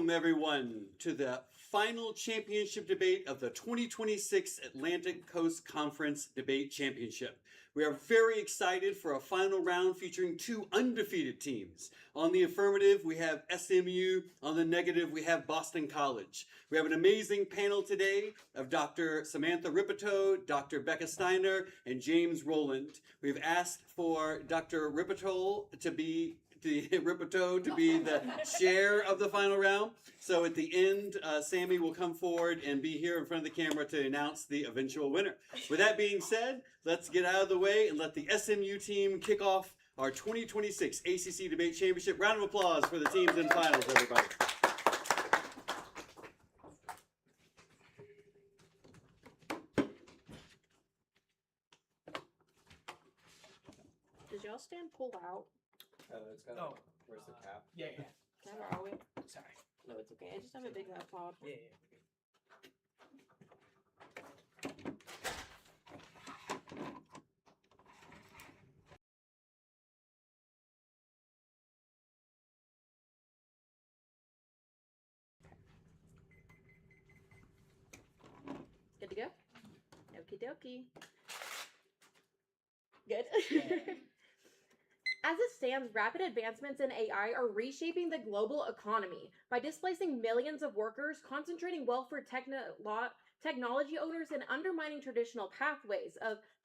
Welcome, everyone, to the final championship debate of the 2026 Atlantic Coast Conference Debate Championship. We are very excited for a final round featuring two undefeated teams. On the affirmative, we have SMU. On the negative, we have Boston College. We have an amazing panel today of Dr. Samantha Rebuttal, Dr. Becca Steiner, and James Rowland. We've asked for Dr. Rebuttal to be the chair of the final round. So at the end, Sammy will come forward and be here in front of the camera to announce the eventual winner. With that being said, let's get out of the way and let the SMU team kick off our 2026 ACC Debate Championship. Round of applause for the teams in finals, everybody. Does y'all stand pull out? It's got where's the cap? Yeah. Can I borrow it? Sorry. No, it's okay. I just have a big enough pod. Yeah. Good to go? Okie dokie. Good. As it stands, rapid advancements in AI are reshaping the global economy by displacing millions of workers, concentrating wealth for technology owners, and undermining traditional pathways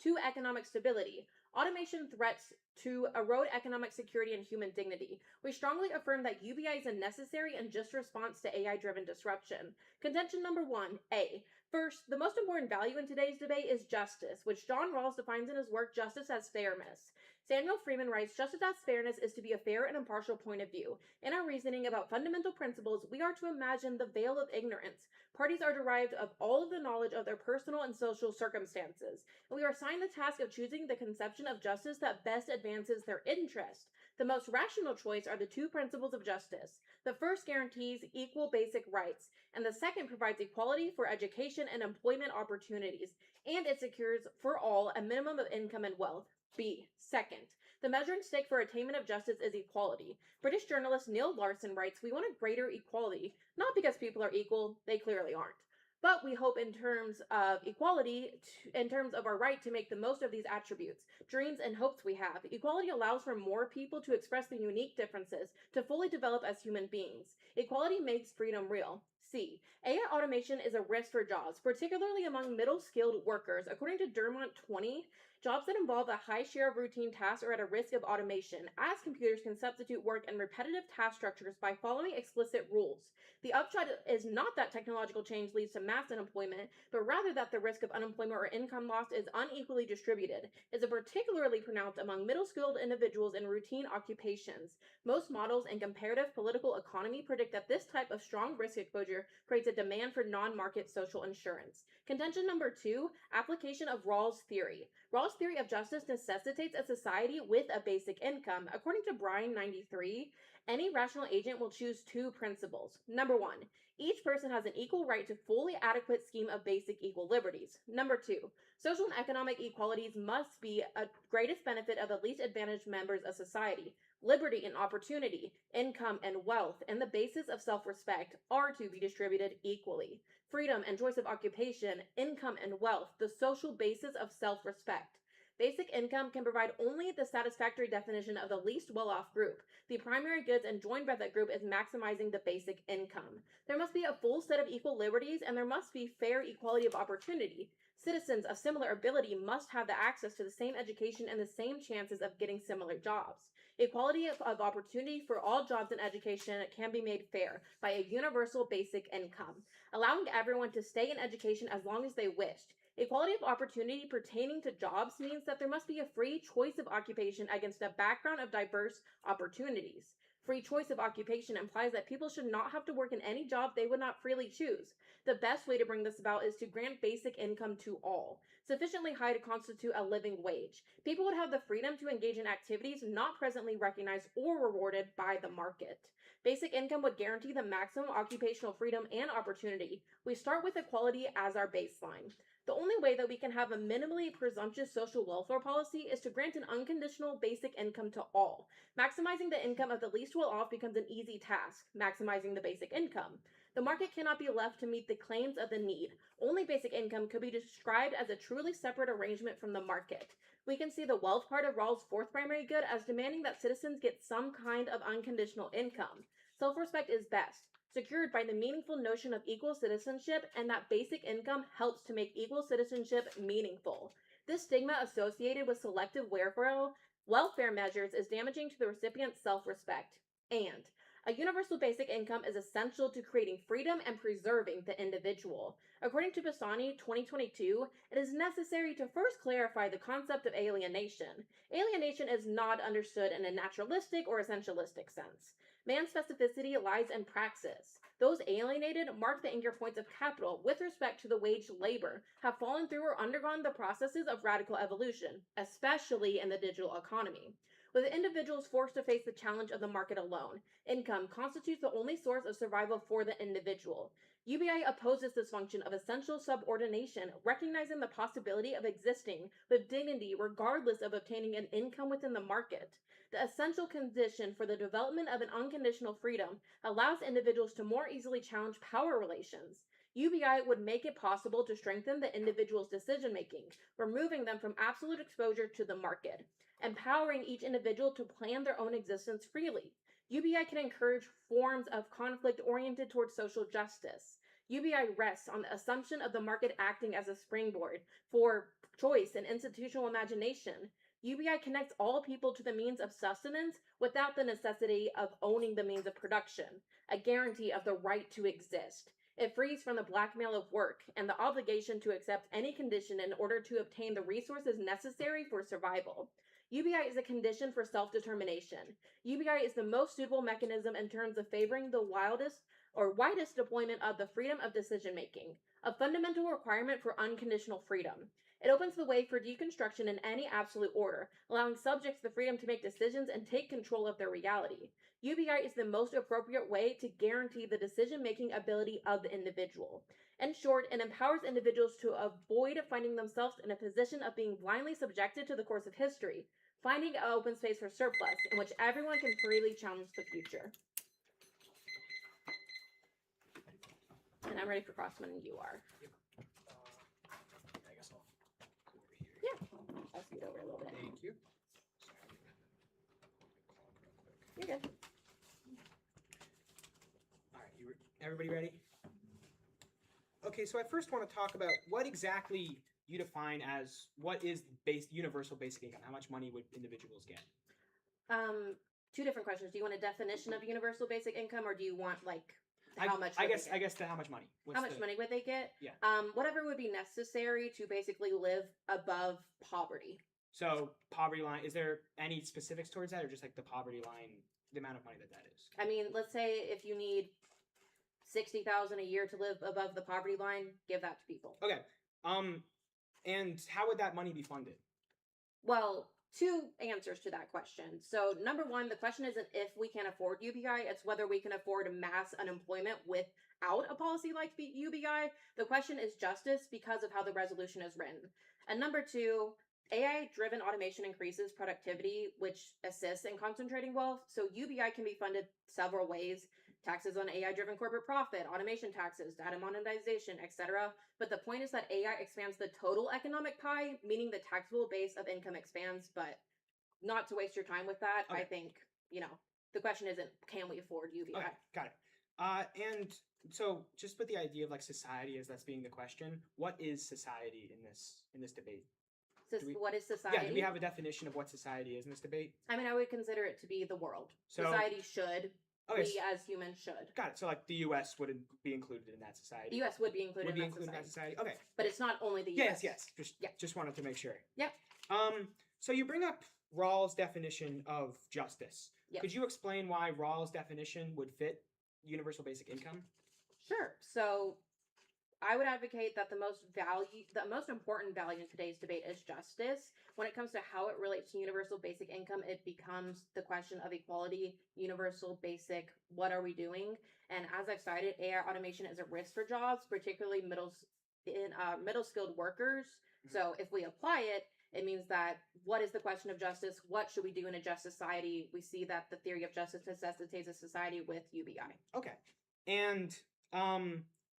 to economic stability. Automation threats to erode economic security and human dignity. We strongly affirm that UBI is a necessary and just response to AI-driven disruption. Contention number 1, A. First, the most important value in today's debate is justice, which John Rawls defines in his work Justice as Fairness. Samuel Freeman writes, justice as fairness is to be a fair and impartial point of view. In our reasoning about fundamental principles, we are to imagine the veil of ignorance. Parties are derived of all of the knowledge of their personal and social circumstances, and we are assigned the task of choosing the conception of justice that best advances their interest. The most rational choice are the two principles of justice. The first guarantees equal basic rights, and the second provides equality for education and employment opportunities, and it secures for all a minimum of income and wealth. B. Second, the measuring stick for attainment of justice is equality. British journalist Neil Larson writes, we want a greater equality, not because people are equal, they clearly aren't. But we hope in terms of equality, in terms of our right to make the most of these attributes, dreams, and hopes we have. Equality allows for more people to express their unique differences, to fully develop as human beings. Equality makes freedom real. C. AI automation is a risk for jobs, particularly among middle-skilled workers. According to Dermont 20, jobs that involve a high share of routine tasks are at a risk of automation, as computers can substitute work in repetitive task structures by following explicit rules. The upshot is not that technological change leads to mass unemployment, but rather that the risk of unemployment or income loss is unequally distributed. It is particularly pronounced among middle-skilled individuals in routine occupations. Most models in comparative political economy predict that this type of strong risk exposure creates a demand for non-market social insurance. Contention number 2, application of Rawls' theory. Rawls' theory of justice necessitates a society with a basic income. According to Bryan 93, any rational agent will choose two principles. Number 1, each person has an equal right to fully adequate scheme of basic equal liberties. Number 2, social and economic equalities must be a greatest benefit of the least advantaged members of society. Liberty and opportunity, income and wealth, and the basis of self-respect are to be distributed equally. Freedom and choice of occupation, income and wealth, the social basis of self-respect. Basic income can provide only the satisfactory definition of the least well-off group. The primary goods enjoined by that group is maximizing the basic income. There must be a full set of equal liberties, and there must be fair equality of opportunity. Citizens of similar ability must have the access to the same education and the same chances of getting similar jobs. Equality of opportunity for all jobs and education can be made fair by a universal basic income, allowing everyone to stay in education as long as they wished. Equality of opportunity pertaining to jobs means that there must be a free choice of occupation against a background of diverse opportunities. Free choice of occupation implies that people should not have to work in any job they would not freely choose. The best way to bring this about is to grant basic income to all, sufficiently high to constitute a living wage. People would have the freedom to engage in activities not presently recognized or rewarded by the market. Basic income would guarantee the maximum occupational freedom and opportunity. We start with equality as our baseline. The only way that we can have a minimally presumptuous social welfare policy is to grant an unconditional basic income to all. Maximizing the income of the least well-off becomes an easy task, maximizing the basic income. The market cannot be left to meet the claims of the need. Only basic income could be described as a truly separate arrangement from the market. We can see the wealth part of Rawls' fourth primary good as demanding that citizens get some kind of unconditional income. Self-respect is best, secured by the meaningful notion of equal citizenship, and that basic income helps to make equal citizenship meaningful. This stigma associated with selective welfare measures is damaging to the recipient's self-respect. And a universal basic income is essential to creating freedom and preserving the individual. According to Bassani, 2022, it is necessary to first clarify the concept of alienation. Alienation is not understood in a naturalistic or essentialistic sense. Man's specificity lies in praxis. Those alienated mark the anchor points of capital with respect to the waged labor, have fallen through or undergone the processes of radical evolution, especially in the digital economy. With individuals forced to face the challenge of the market alone, income constitutes the only source of survival for the individual. UBI opposes this function of essential subordination, recognizing the possibility of existing with dignity regardless of obtaining an income within the market. The essential condition for the development of an unconditional freedom allows individuals to more easily challenge power relations. UBI would make it possible to strengthen the individual's decision-making, removing them from absolute exposure to the market, empowering each individual to plan their own existence freely. UBI can encourage forms of conflict oriented towards social justice. UBI rests on the assumption of the market acting as a springboard for choice and institutional imagination. UBI connects all people to the means of sustenance without the necessity of owning the means of production, a guarantee of the right to exist. It frees from the blackmail of work and the obligation to accept any condition in order to obtain the resources necessary for survival. UBI is a condition for self-determination. UBI is the most suitable mechanism in terms of favoring the widest deployment of the freedom of decision-making, a fundamental requirement for unconditional freedom. It opens the way for deconstruction in any absolute order, allowing subjects the freedom to make decisions and take control of their reality. UBI is the most appropriate way to guarantee the decision-making ability of the individual. In short, it empowers individuals to avoid finding themselves in a position of being blindly subjected to the course of history, finding an open space for surplus in which everyone can freely challenge the future. And I'm ready for Crossman, and you are. I guess I'll go over here. Yeah, I'll scoot over a little bit. Thank you. You're good. All right, everybody ready? Okay, so I first want to talk about what exactly you define as what is universal basic income. How much money would individuals get? Two different questions. Do you want a definition of universal basic income, or do you want how much? I guess how much money. How much money would they get? Yeah. Whatever would be necessary to basically live above poverty. So poverty line. Is there any specifics towards that, or just like the poverty line, the amount of money that is? I mean, let's say if you need $60,000 a year to live above the poverty line, give that to people. Okay. And how would that money be funded? Well, two answers to that question. So number one, the question isn't if we can afford UBI, it's whether we can afford mass unemployment without a policy like UBI. The question is justice because of how the resolution is written. And number two, AI-driven automation increases productivity, which assists in concentrating wealth. So UBI can be funded several ways. Taxes on AI-driven corporate profit, automation taxes, data monetization, etc. But the point is that AI expands the total economic pie, meaning the taxable base of income expands, but not to waste your time with that. Okay. I think, the question isn't, can we afford UBI? Okay, got it. And so just with the idea of society as that's being the question, what is society in this debate? What is society? Yeah, do we have a definition of what society is in this debate? I mean, I would consider it to be the world. So, society should. Okay, we as humans should. Got it. So the U.S. would be included in that society. The U.S. would be included in that society. Okay. But it's not only the U.S. Yes. Just wanted to make sure. Yep. So you bring up Rawls' definition of justice. Yep. Could you explain why Rawls' definition would fit universal basic income? Sure. So I would advocate that the most important value in today's debate is justice. When it comes to how it relates to universal basic income, it becomes the question of equality, universal basic, what are we doing? And as I've cited, AI automation is a risk for jobs, particularly in middle skilled workers. So if we apply it, it means that what is the question of justice? What should we do in a just society? We see that the theory of justice necessitates a society with UBI. Okay. And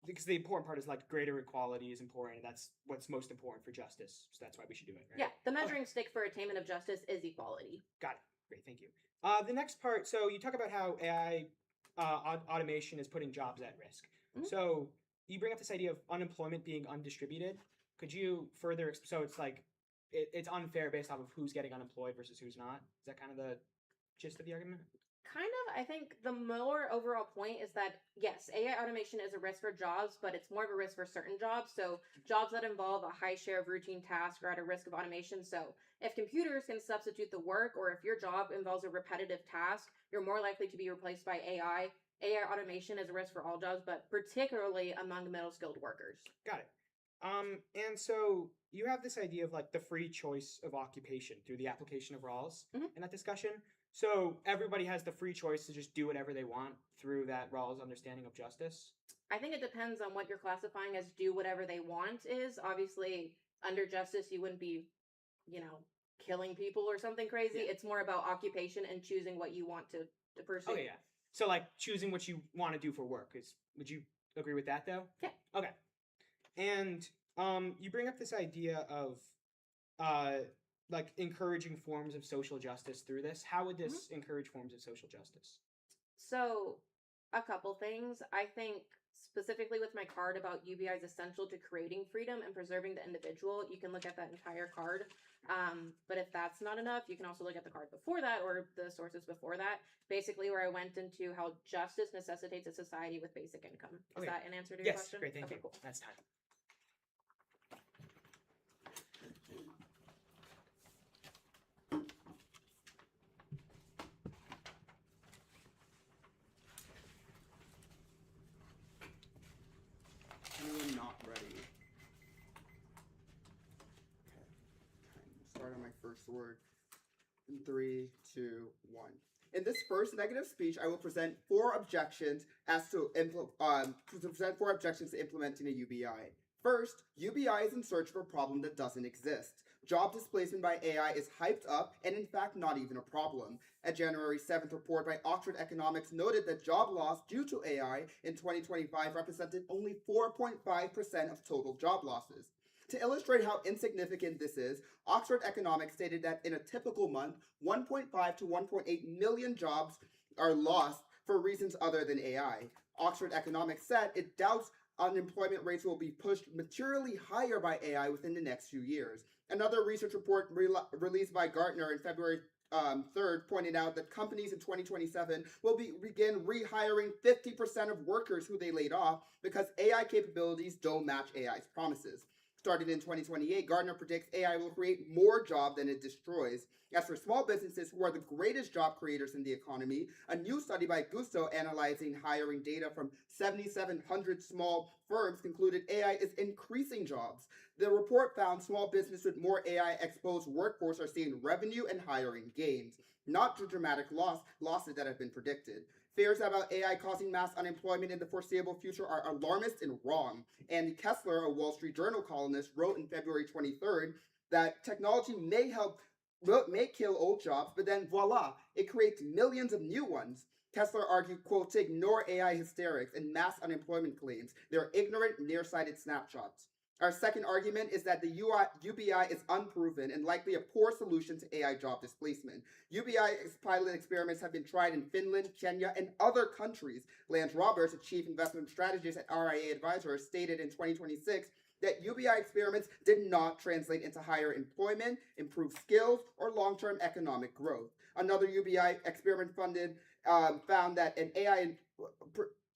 because the important part is like greater equality is important, and that's what's most important for justice. So that's why we should do it, right? Yeah, the measuring stick for attainment of justice is equality. Got it. Great, thank you. The next part, so you talk about how AI automation is putting jobs at risk. Mhm. So you bring up this idea of unemployment being undistributed. Could you further, so it's like, it's unfair based off of who's getting unemployed versus who's not? Is that kind of the gist of the argument? Kind of, I think the more overall point is that, yes, AI automation is a risk for jobs, but it's more of a risk for certain jobs. So jobs that involve a high share of routine tasks are at a risk of automation. So if computers can substitute the work, or if your job involves a repetitive task, you're more likely to be replaced by AI. AI automation is a risk for all jobs, but particularly among middle skilled workers. Got it. And so you have this idea of like the free choice of occupation through the application of Rawls Mhm. in that discussion. So everybody has the free choice to just do whatever they want through that Rawls understanding of justice. I think it depends on what you're classifying as do whatever they want is. Obviously, under justice, you wouldn't be, killing people or something crazy. Yeah. It's more about occupation and choosing what you want to pursue. Okay, yeah. So like choosing what you want to do for work would you agree with that though? Yeah. Okay. And you bring up this idea of like encouraging forms of social justice through this. How would this encourage forms of social justice? So, a couple things. I think specifically with my card about UBI is essential to creating freedom and preserving the individual. You can look at that entire card. But if that's not enough, you can also look at the card before that or the sources before that. Basically, where I went into how justice necessitates a society with basic income. Is Okay. that an answer to your Yes, question? great, thank Okay, you. cool. That's time. Anyone not ready? Okay. Start on my first word. In 3, 2, 1. In this first negative speech, I will present four objections to implementing a UBI. First, UBI is in search of a problem that doesn't exist. Job displacement by AI is hyped up and in fact not even a problem. A January 7th report by Oxford Economics noted that job loss due to AI in 2025 represented only 4.5% of total job losses. To illustrate how insignificant this is, Oxford Economics stated that in a typical month, 1.5 to 1.8 million jobs are lost for reasons other than AI. Oxford Economics said it doubts unemployment rates will be pushed materially higher by AI within the next few years. Another research report released by Gartner in February 3rd pointed out that companies in 2027 will begin rehiring 50% of workers who they laid off because AI capabilities don't match AI's promises. Started in 2028, Gartner predicts AI will create more jobs than it destroys. As for small businesses, who are the greatest job creators in the economy, a new study by Gusto analyzing hiring data from 7,700 small firms concluded AI is increasing jobs. The report found small businesses with more AI-exposed workforce are seeing revenue and hiring gains, not the dramatic losses that have been predicted. Fears about AI causing mass unemployment in the foreseeable future are alarmist and wrong. Andy Kessler, a Wall Street Journal columnist, wrote in February 23rd that technology may kill old jobs, but then voila, it creates millions of new ones. Kessler argued, quote, to ignore AI hysterics and mass unemployment claims. They're ignorant, nearsighted snapshots. Our second argument is that the UBI is unproven and likely a poor solution to AI job displacement. UBI pilot experiments have been tried in Finland, Kenya, and other countries. Lance Roberts, a chief investment strategist at RIA Advisors, stated in 2026 that UBI experiments did not translate into higher employment, improved skills, or long-term economic growth. Another UBI experiment found that an AI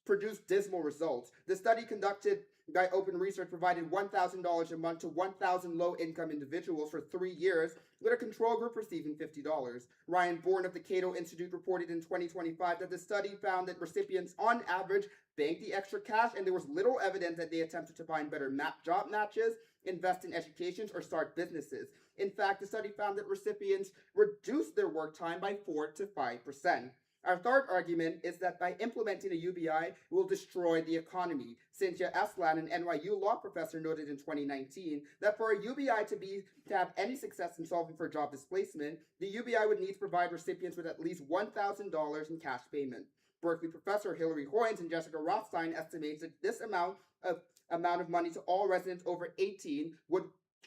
produced dismal results. The study conducted by Open Research provided $1,000 a month to 1,000 low-income individuals for 3 years, with a control group receiving $50. Ryan Bourne of the Cato Institute reported in 2025 that the study found that recipients, on average, banked the extra cash, and there was little evidence that they attempted to find better job matches, invest in education, or start businesses. In fact, the study found that recipients reduced their work time by 4 to 5%. Our third argument is that by implementing a UBI, it will destroy the economy. Cynthia Eslan, an NYU law professor, noted in 2019 that for a UBI to have any success in solving for job displacement, the UBI would need to provide recipients with at least $1,000 in cash payment. Berkeley professor Hilary Hoynes and Jessica Rothstein estimates that this amount of money to all residents over 18 would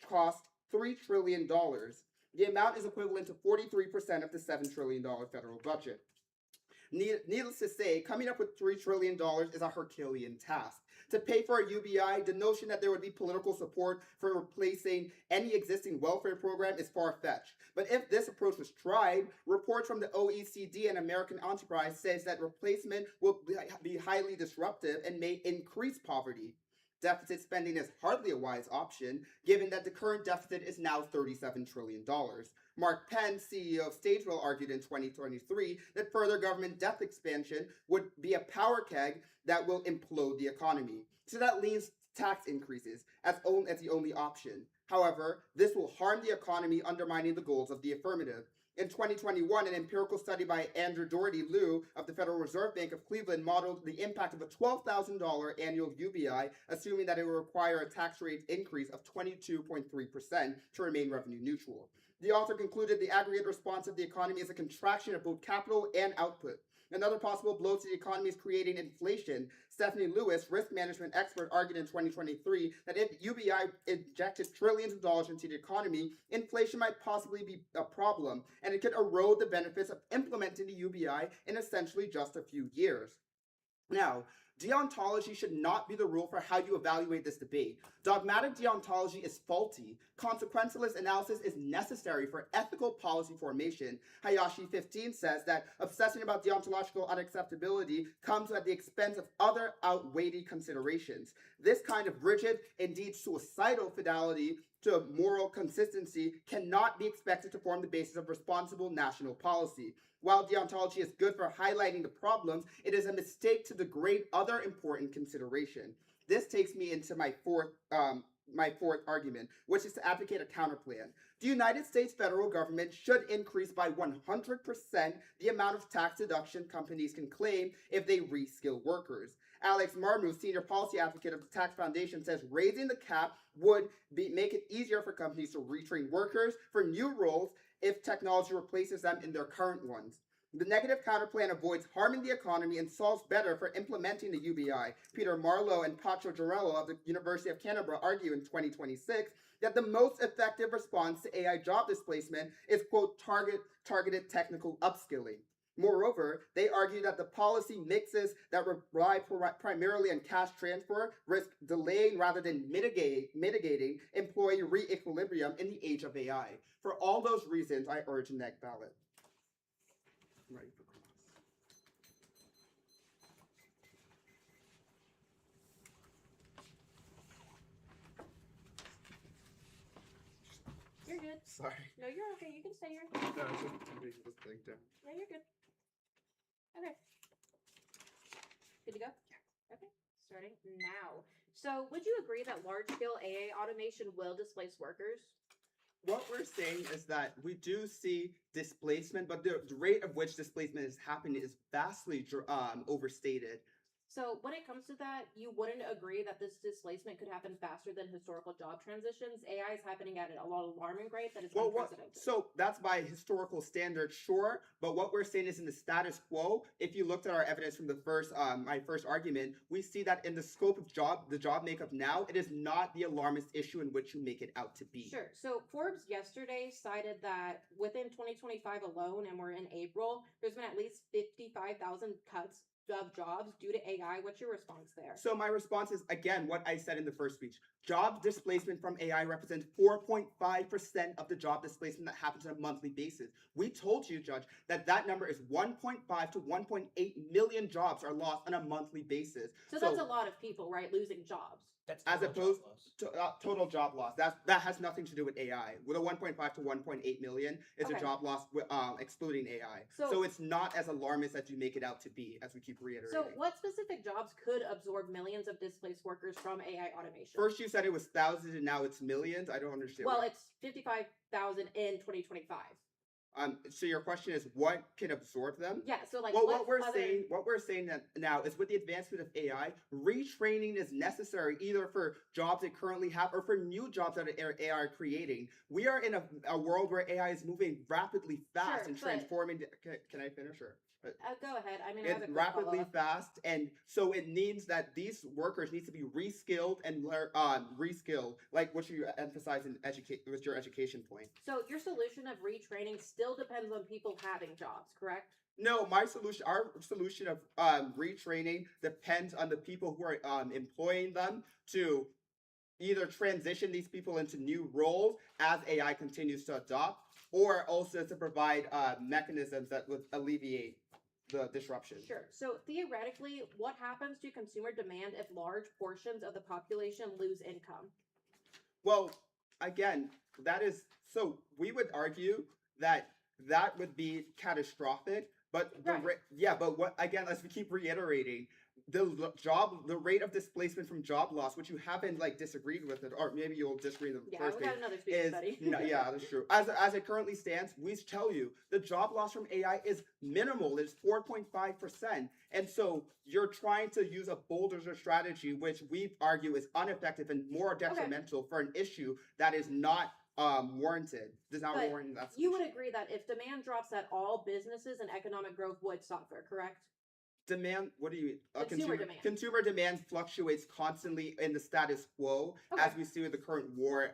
cost $3 trillion. The amount is equivalent to 43% of the $7 trillion federal budget. Needless to say, coming up with $3 trillion is a Herculean task. To pay for a UBI, the notion that there would be political support for replacing any existing welfare program is far-fetched. But if this approach was tried, reports from the OECD and American Enterprise says that replacement will be highly disruptive and may increase poverty. Deficit spending is hardly a wise option, given that the current deficit is now $37 trillion. Mark Penn, CEO of Stagewell, argued in 2023 that further government debt expansion would be a power keg that will implode the economy. So that leaves tax increases as the only option. However, this will harm the economy, undermining the goals of the affirmative. In 2021, an empirical study by Andrew Doherty Liu of the Federal Reserve Bank of Cleveland modeled the impact of a $12,000 annual UBI, assuming that it would require a tax rate increase of 22.3% to remain revenue neutral. The author concluded the aggregate response of the economy is a contraction of both capital and output. Another possible blow to the economy is creating inflation. Stephanie Lewis, risk management expert, argued in 2023 that if UBI injected trillions of dollars into the economy, inflation might possibly be a problem, and it could erode the benefits of implementing the UBI in essentially just a few years. Now, deontology should not be the rule for how you evaluate this debate. Dogmatic deontology is faulty. Consequentialist analysis is necessary for ethical policy formation. Hayashi 15 says that obsessing about deontological unacceptability comes at the expense of other outweighed considerations. This kind of rigid, indeed suicidal fidelity to moral consistency cannot be expected to form the basis of responsible national policy. While deontology is good for highlighting the problems, it is a mistake to degrade other important consideration. This takes me into my fourth argument, which is to advocate a counterplan. The United States federal government should increase by 100% the amount of tax deduction companies can claim if they reskill workers. Alex Marmou, senior policy advocate of the Tax Foundation, says raising the cap would make it easier for companies to retrain workers for new roles if technology replaces them in their current ones. The negative counterplan avoids harming the economy and solves better for implementing the UBI. Peter Marlowe and Pacho Giorello of the University of Canberra argue in 2026 that the most effective response to AI job displacement is, quote, targeted technical upskilling. Moreover, they argue that the policy mixes that rely primarily on cash transfer risk delaying rather than mitigating employee re-equilibrium in the age of AI. For all those reasons, I urge a neg ballot. I'm ready for cross. You're good. Sorry. No, you're okay. You can stay here. No, it's just taking this thing down. Yeah, you're good. Okay. Good to go? Yeah. Okay. Starting now. So, would you agree that large-scale AA automation will displace workers? What we're saying is that we do see displacement, but the rate of which displacement is happening is vastly overstated. So when it comes to that, you wouldn't agree that this displacement could happen faster than historical job transitions? AI is happening at a lot of alarming rate that is unprecedented. So that's by historical standards, sure. But what we're saying is in the status quo, if you looked at our evidence from the my first argument, we see that in the scope of the job makeup now, it is not the alarmist issue in which you make it out to be. Sure. So Forbes yesterday cited that within 2025 alone, and we're in April, there's been at least 55,000 cuts of jobs due to AI. What's your response there? So my response is, again, what I said in the first speech. Job displacement from AI represents 4.5% of the job displacement that happens on a monthly basis. We told you, Judge, that number is 1.5 to 1.8 million jobs are lost on a monthly basis. So that's a lot of people, right, losing jobs. That's as opposed to total job loss. That has nothing to do with AI. With a 1.5 to 1.8 million is a job loss excluding AI. So it's not as alarmist as you make it out to be, as we keep reiterating. So what specific jobs could absorb millions of displaced workers from AI automation? First you said it was thousands and now it's millions. I don't understand. Well, it's 55,000 in 2025. So your question is, what can absorb them? Yeah, so like Well, what what we're saying that now is with the advancement of AI, retraining is necessary either for jobs they currently have or for new jobs that AI are creating. We are in a world where AI is moving rapidly fast Sure, and but- transforming. Can I finish or? Go ahead. I mean, I have a It's quick rapidly follow-up. fast, and so it means that these workers need to be reskilled and reskilled, like what you emphasize in with your education point. So your solution of retraining still depends on people having jobs, correct? No, our solution of retraining depends on the people who are employing them to either transition these people into new roles as AI continues to adopt, or also to provide mechanisms that would alleviate the disruption. Sure. So theoretically, what happens to consumer demand if large portions of the population lose income? Well, again, that is so. We would argue that that would be catastrophic. But Right. but what again? As we keep reiterating, the rate of displacement from job loss, which you haven't like disagreed with it, or maybe you'll disagree in the Yeah, first we place, got another speaker is study. no, yeah, that's true. As it currently stands, we tell you the job loss from AI is minimal. It's 4.5%, and so you're trying to use a bulldozer strategy, which we argue is ineffective and more detrimental for an issue that is not warranted. Does not But warrant that. You would agree that if demand drops, that all businesses and economic growth would suffer, correct? Demand, what do you mean? Consumer demand. Consumer demand fluctuates constantly in the status quo, Okay. as we see with the current war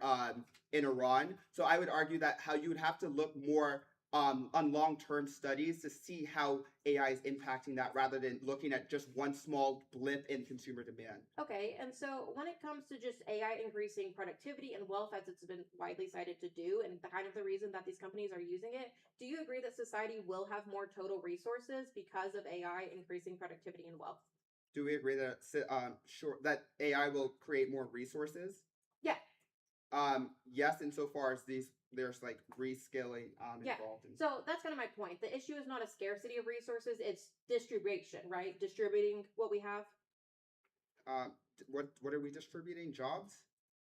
in Iran. So I would argue that how you would have to look more on long-term studies to see how AI is impacting that rather than looking at just one small blip in consumer demand. Okay, and so when it comes to just AI increasing productivity and wealth, as it's been widely cited to do, and the kind of the reason that these companies are using it, do you agree that society will have more total resources because of AI increasing productivity and wealth? Do we agree that that AI will create more resources? Yeah. Yes, insofar as there's like reskilling Yeah. involved. So that's kind of my point. The issue is not a scarcity of resources; it's distribution, right? Distributing what we have, What are we distributing? Jobs?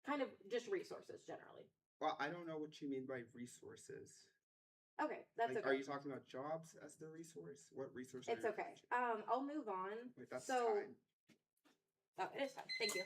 kind of just resources generally. Well, I don't know what you mean by resources. Okay, that's Like, okay. are you talking about jobs as the resource? What resource? It's okay. I'll move on. Wait, that's So- time. Oh, it is time. Thank you.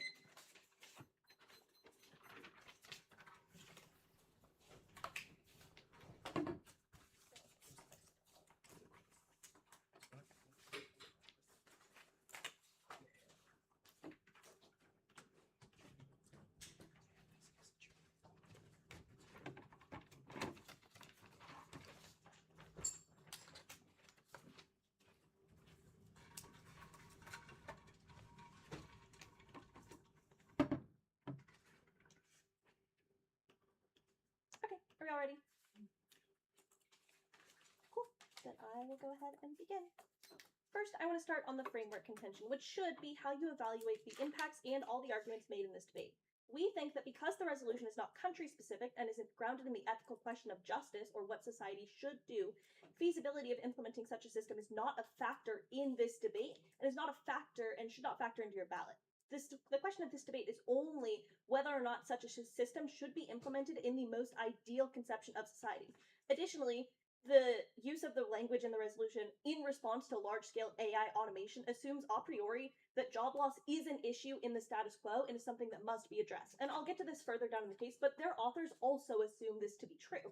Okay, are we all ready? Cool. Then I will go ahead and begin. First, I want to start on the framework contention, which should be how you evaluate the impacts and all the arguments made in this debate. We think that because the resolution is not country specific and isn't grounded in the ethical question of justice or what society should do, feasibility of implementing such a system is not a factor in this debate and is not a factor and should not factor into your ballot. The question of this debate is only whether or not such a system should be implemented in the most ideal conception of society. Additionally, the use of the language in the resolution in response to large-scale AI automation assumes a priori that job loss is an issue in the status quo and is something that must be addressed. And I'll get to this further down in the case, but their authors also assume this to be true.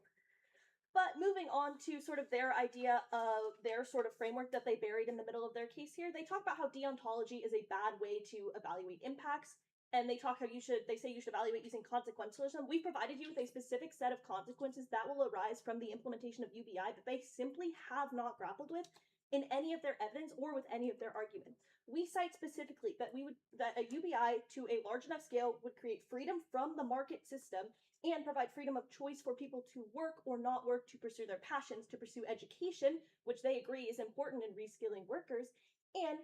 But moving on to sort of their idea of their sort of framework that they buried in the middle of their case here, they talk about how deontology is a bad way to evaluate impacts. And they say you should evaluate using consequentialism. We've provided you with a specific set of consequences that will arise from the implementation of UBI that they simply have not grappled with in any of their evidence or with any of their arguments. We cite specifically that that a UBI to a large enough scale would create freedom from the market system and provide freedom of choice for people to work or not work, to pursue their passions, to pursue education, which they agree is important in reskilling workers, and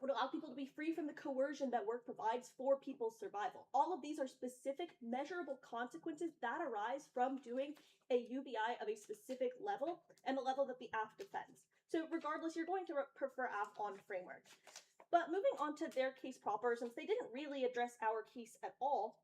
would allow people to be free from the coercion that work provides for people's survival. All of these are specific, measurable consequences that arise from doing a UBI of a specific level and the level that the AF defends. So regardless, you're going to prefer AF on framework. But moving on to their case proper, since they didn't really address our case at all,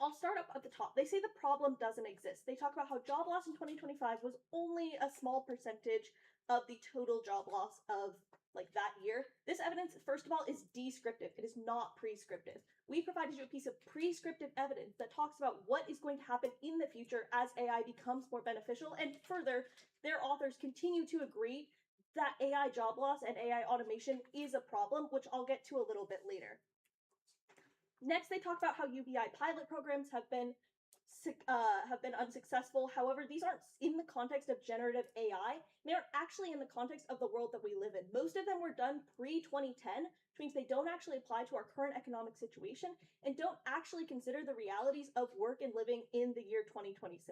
I'll start up at the top. They say the problem doesn't exist. They talk about how job loss in 2025 was only a small percentage of the total job loss of like that year. This evidence, first of all, is descriptive. It is not prescriptive. We provided you a piece of prescriptive evidence that talks about what is going to happen in the future as AI becomes more beneficial. And further, their authors continue to agree that AI job loss and AI automation is a problem, which I'll get to a little bit later. Next, they talk about how UBI pilot programs have been unsuccessful. However, these aren't in the context of generative AI. They aren't actually in the context of the world that we live in. Most of them were done pre-2010, which means they don't actually apply to our current economic situation and don't actually consider the realities of work and living in the year 2026.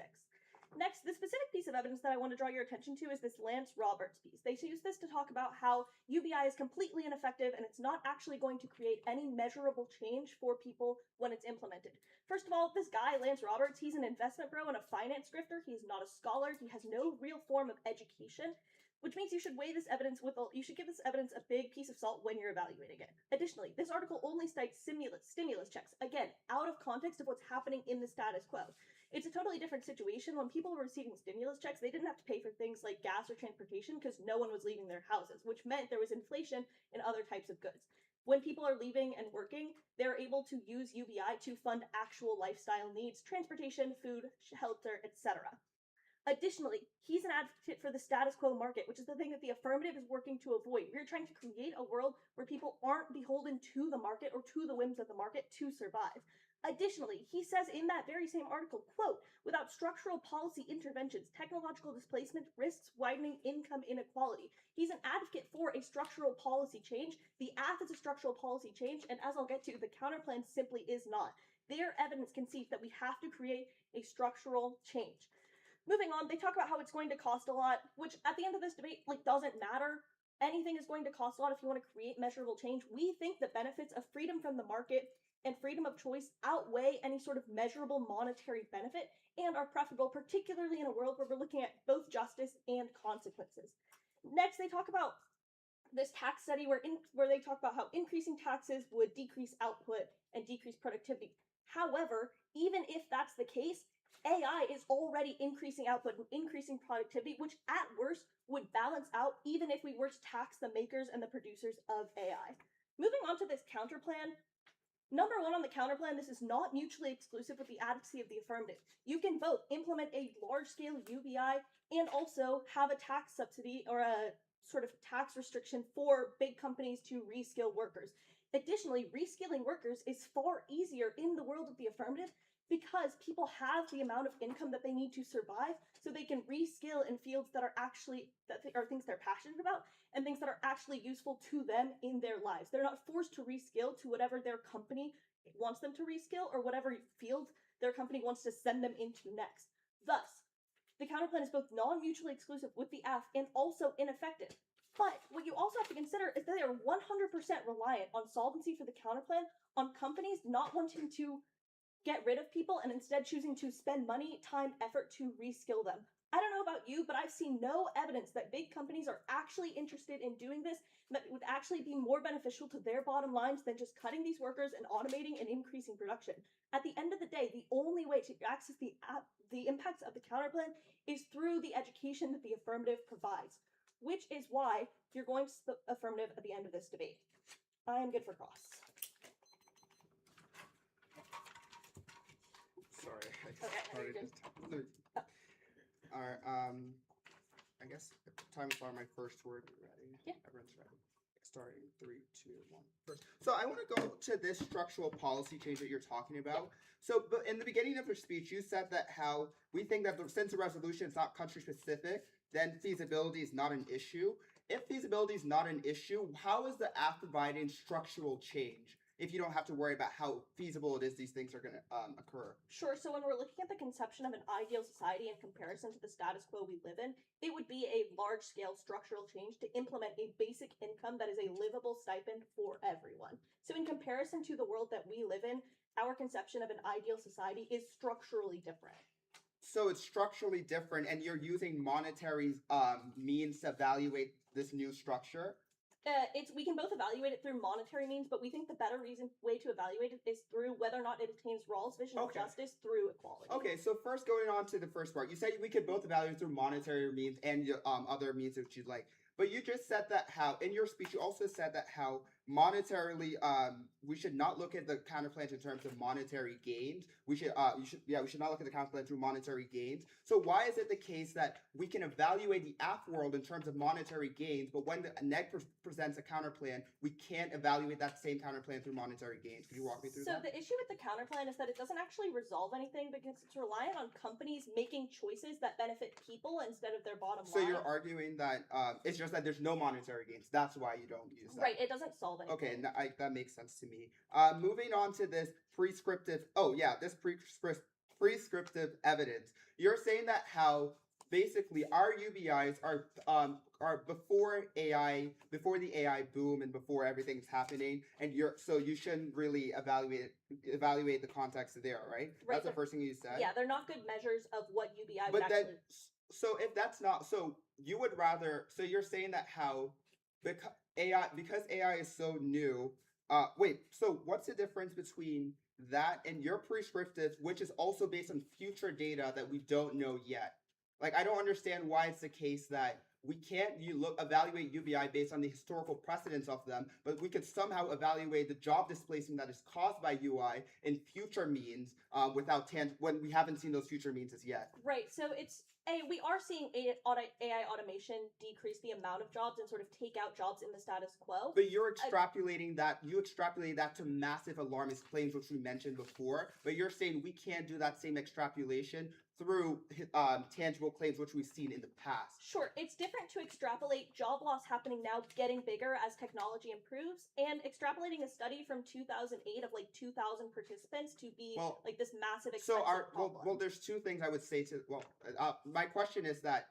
Next, the specific piece of evidence that I want to draw your attention to is this Lance Roberts piece. They use this to talk about how UBI is completely ineffective and it's not actually going to create any measurable change for people when it's implemented. First of all, this guy, Lance Roberts, he's an investment bro and a finance grifter. He's not a scholar. He has no real form of education, which means you should weigh this evidence you should give this evidence a big piece of salt when you're evaluating it. Additionally, this article only cites stimulus checks, again, out of context of what's happening in the status quo. It's a totally different situation. When people were receiving stimulus checks, they didn't have to pay for things like gas or transportation because no one was leaving their houses, which meant there was inflation in other types of goods. When people are leaving and working, they're able to use UBI to fund actual lifestyle needs, transportation, food, shelter, etc. Additionally, he's an advocate for the status quo market, which is the thing that the affirmative is working to avoid. We're trying to create a world where people aren't beholden to the market or to the whims of the market to survive. Additionally, he says in that very same article, quote, without structural policy interventions, technological displacement risks widening income inequality. He's an advocate for a structural policy change. The AF is a structural policy change, and as I'll get to, the counterplan simply is not. Their evidence concedes that we have to create a structural change. Moving on, they talk about how it's going to cost a lot, which at the end of this debate, doesn't matter. Anything is going to cost a lot if you want to create measurable change. We think the benefits of freedom from the market and freedom of choice outweigh any sort of measurable monetary benefit and are preferable, particularly in a world where we're looking at both justice and consequences. Next, they talk about this tax study where they talk about how increasing taxes would decrease output and decrease productivity. However, even if that's the case, AI is already increasing output and increasing productivity, which at worst would balance out even if we were to tax the makers and the producers of AI. Moving on to this counterplan. Number one on the counterplan, this is not mutually exclusive with the advocacy of the affirmative. You can both implement a large-scale UBI and also have a tax subsidy or a sort of tax restriction for big companies to reskill workers. Additionally, reskilling workers is far easier in the world of the affirmative because people have the amount of income that they need to survive, so they can reskill in fields that are things they're passionate about and things that are actually useful to them in their lives. They're not forced to reskill to whatever their company wants them to reskill or whatever field their company wants to send them into next. Thus, the counterplan is both non-mutually exclusive with the AF and also ineffective. But what you also have to consider is that they are 100% reliant on solvency for the counterplan on companies not wanting to get rid of people and instead choosing to spend money, time, effort to reskill them. I don't know about you, but I've seen no evidence that big companies are actually interested in doing this, and that it would actually be more beneficial to their bottom lines than just cutting these workers and automating and increasing production. At the end of the day, the only way to access the impacts of the counterplan is through the education that the affirmative provides, which is why you're going to split affirmative at the end of this debate. I am good for cross. Sorry. Okay, Alright, I guess time to fire my first word. Ready? Yeah. Everyone's ready. Starting 3, 2, 1. First. So I want to go to this structural policy change that you're talking about. So, but in the beginning of your speech, you said that how we think that since the resolution is not country specific, then feasibility is not an issue. If feasibility is not an issue, how is the app providing structural change? If you don't have to worry about how feasible it is these things are going to occur. Sure, so when we're looking at the conception of an ideal society in comparison to the status quo we live in, it would be a large-scale structural change to implement a basic income that is a livable stipend for everyone. So in comparison to the world that we live in, our conception of an ideal society is structurally different. So it's structurally different, and you're using monetary means to evaluate this new structure? we can both evaluate it through monetary means, but we think the better way to evaluate it is through whether or not it attains Rawls' vision of Okay. justice through equality. Okay, so first going on to the first part, you said we could both evaluate through monetary means and other means that you'd like. But you just said that how in your speech you also said that how monetarily we should not look at the counterplans in terms of monetary gains. We should not look at the counterplan through monetary gains. So why is it the case that we can evaluate the app world in terms of monetary gains, but when the neg presents a counterplan, we can't evaluate that same counterplan through monetary gains? Could you walk me through So that? the issue with the counterplan is that it doesn't actually resolve anything because it's reliant on companies making choices that benefit people instead of their bottom So line. you're arguing that it's just that there's no monetary gains. That's why you don't use that. Right, it doesn't solve anything. Okay, that makes sense to me. Moving on to this prescriptive. Oh yeah, this prescriptive evidence. You're saying that how basically our UBIs are before the AI boom and before everything's happening, and you shouldn't really evaluate the context there, right? Right, That's the first thing you said. Yeah, they're not good measures of what UBI would But actually. then, so if that's not, so you would rather, so you're saying that how because AI is so new. So what's the difference between that and your prescriptive, which is also based on future data that we don't know yet? Like, I don't understand why it's the case that we can't evaluate UBI based on the historical precedence of them, but we could somehow evaluate the job displacement that is caused by UI in future means when we haven't seen those future means as yet. Right, so we are seeing AI automation decrease the amount of jobs and sort of take out jobs in the status quo. But you're extrapolating that. You extrapolated that to massive alarmist claims, which we mentioned before. But you're saying we can't do that same extrapolation through tangible claims, which we've seen in the past. Sure, it's different to extrapolate job loss happening now getting bigger as technology improves, and extrapolating a study from 2008 of like 2,000 participants to be like this massive expensive problem. There's two things I would say to my question is that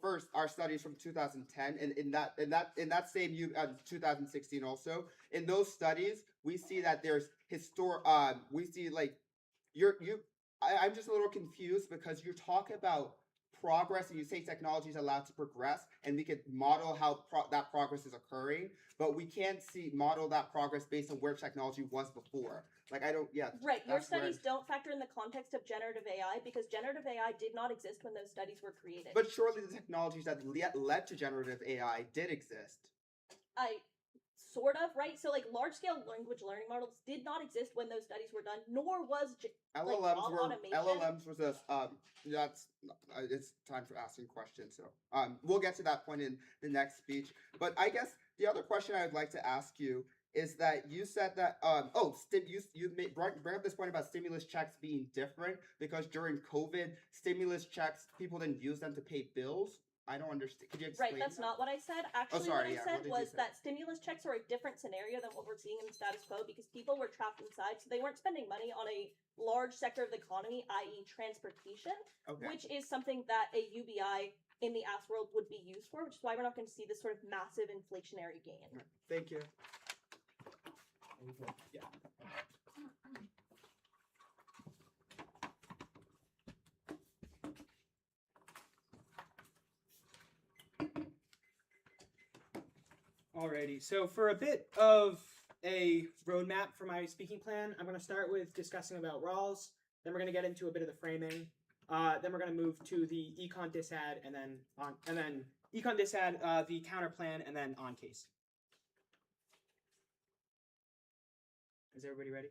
first, our studies from 2010 and in that same 2016 also, in those studies we see that there's we see like I'm just a little confused because you talk about progress and you say technology is allowed to progress and we could model how that progress is occurring, but we can't model that progress based on where technology was before. Like, I don't, yeah. Right, your studies don't factor in the context of generative AI because generative AI did not exist when those studies were created. But surely the technologies that led to generative AI did exist. Sort of, right? So, like, large-scale language learning models did not exist when those studies were done, nor was LLMs was it's time for asking questions. So, we'll get to that point in the next speech. But I guess the other question I would like to ask you is that you said that you bring up this point about stimulus checks being different because during COVID, stimulus checks people didn't use them to pay bills. I don't understand. Could you explain? Right, that's not what I said. Actually, what I said was that stimulus checks are a different scenario than what we're seeing in the status quo because people were trapped inside, so they weren't spending money on a large sector of the economy, i.e. transportation, which is something that a UBI in the ass world would be used for, which is why we're not going to see this sort of massive inflationary gain. Thank you. Yeah. Alrighty, so for a bit of a roadmap for my speaking plan, I'm going to start with discussing about Rawls, then we're going to get into a bit of the framing, then we're going to move to the econ disad, and then econ disad, the counter plan, and then on case. Is everybody ready?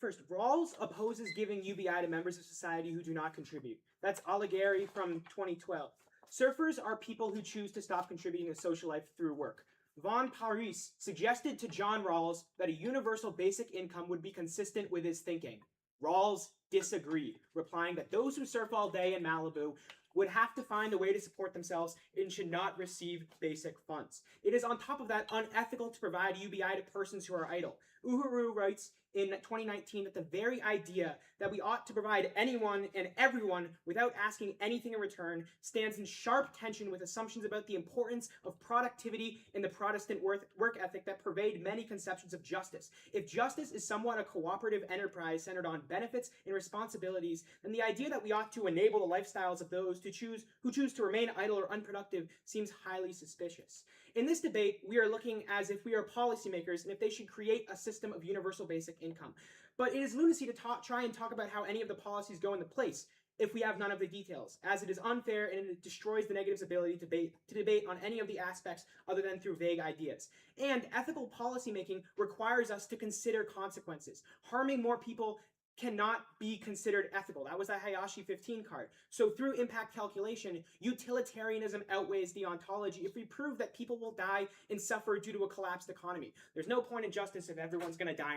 First, Rawls opposes giving UBI to members of society who do not contribute. That's Alighieri from 2012. Surfers are people who choose to stop contributing to social life through work. Von Paris suggested to John Rawls that a universal basic income would be consistent with his thinking. Rawls disagreed, replying that those who surf all day in Malibu would have to find a way to support themselves and should not receive basic funds. It is on top of that unethical to provide UBI to persons who are idle. Uhuru writes, in 2019 that the very idea that we ought to provide anyone and everyone without asking anything in return stands in sharp tension with assumptions about the importance of productivity in the Protestant work ethic that pervade many conceptions of justice. If justice is somewhat a cooperative enterprise centered on benefits and responsibilities, then the idea that we ought to enable the lifestyles of those who choose to remain idle or unproductive seems highly suspicious. In this debate, we are looking as if we are policymakers and if they should create a system of universal basic income. But it is lunacy to try and talk about how any of the policies go into place if we have none of the details, as it is unfair and it destroys the negative's ability to debate on any of the aspects other than through vague ideas. And ethical policymaking requires us to consider consequences. Harming more people cannot be considered ethical. That was a Hayashi 15 card. So through impact calculation, utilitarianism outweighs the ontology if we prove that people will die and suffer due to a collapsed economy. There's no point in justice if everyone's going to die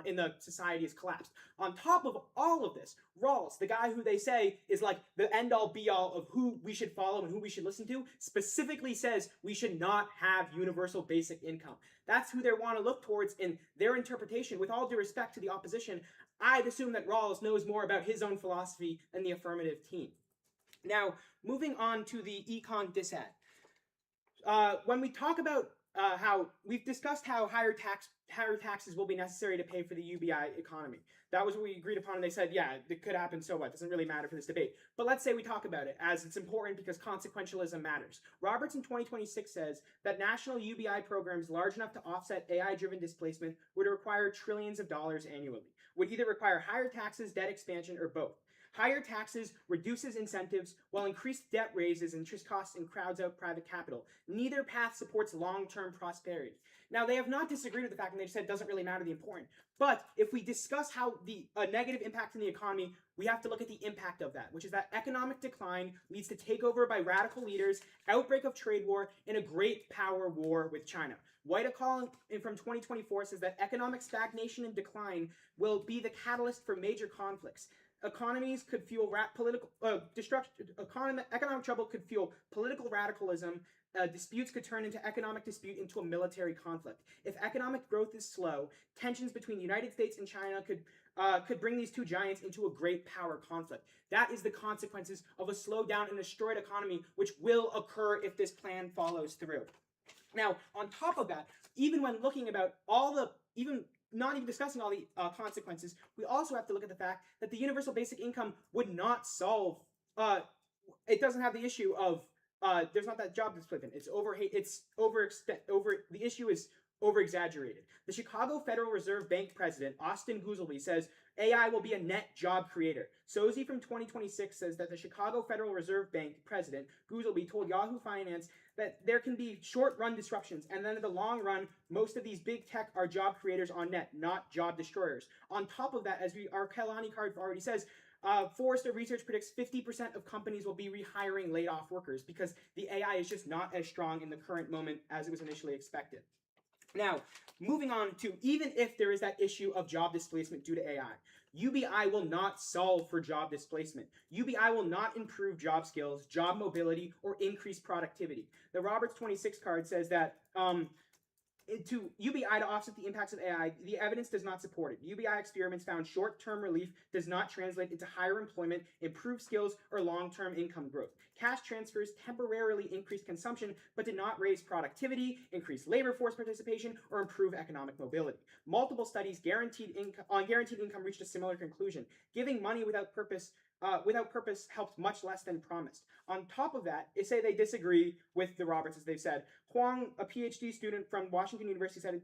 and the society is collapsed. On top of all of this, Rawls, the guy who they say is like the end-all be-all of who we should follow and who we should listen to, specifically says we should not have universal basic income. That's who they want to look towards in their interpretation. With all due respect to the opposition, I'd assume that Rawls knows more about his own philosophy than the affirmative team. Now, moving on to the econ dissent. When we talk about how we've discussed how higher taxes will be necessary to pay for the UBI economy. That was what we agreed upon, and they said, yeah, it could happen, so what? It doesn't really matter for this debate. But let's say we talk about it, as it's important because consequentialism matters. Roberts in 2026 says that national UBI programs large enough to offset AI-driven displacement would require trillions of dollars annually, would either require higher taxes, debt expansion, or both. Higher taxes reduces incentives, while increased debt raises interest costs and crowds out private capital. Neither path supports long-term prosperity. Now, they have not disagreed with the fact, and they said it doesn't really matter the important. But if we discuss how a negative impact in the economy, we have to look at the impact of that, which is that economic decline leads to takeover by radical leaders, outbreak of trade war, and a great power war with China. Whitehall from 2024 says that economic stagnation and decline will be the catalyst for major conflicts. Economies could fuel economic trouble could fuel political radicalism. Disputes could turn into economic dispute into a military conflict. If economic growth is slow, tensions between the United States and China could bring these two giants into a great power conflict. That is the consequences of a slowed down and destroyed economy, which will occur if this plan follows through. Now, on top of that, even when looking about not even discussing all the consequences, we also have to look at the fact that the universal basic income would not solve. It doesn't have the issue of there's not that job displacement. The issue is over-exaggerated. The Chicago Federal Reserve Bank president, Austin Goolsbee, says AI will be a net job creator. Sozi from 2026 says that the Chicago Federal Reserve Bank president, Goolsbee, told Yahoo Finance that there can be short-run disruptions, and then in the long run, most of these big tech are job creators on net, not job destroyers. On top of that, as our Kelani card already says, Forrester Research predicts 50% of companies will be rehiring laid-off workers because the AI is just not as strong in the current moment as it was initially expected. Now, moving on to even if there is that issue of job displacement due to AI, UBI will not solve for job displacement. UBI will not improve job skills, job mobility, or increase productivity. The Roberts 26 card says that to UBI to offset the impacts of AI, the evidence does not support it. UBI experiments found short-term relief does not translate into higher employment, improved skills, or long-term income growth. Cash transfers temporarily increased consumption, but did not raise productivity, increase labor force participation, or improve economic mobility. Multiple studies on guaranteed income reached a similar conclusion. Giving money without purpose helped much less than promised. On top of that, they say they disagree with the Roberts, as they've said. Huang, a PhD student from Washington University, said, a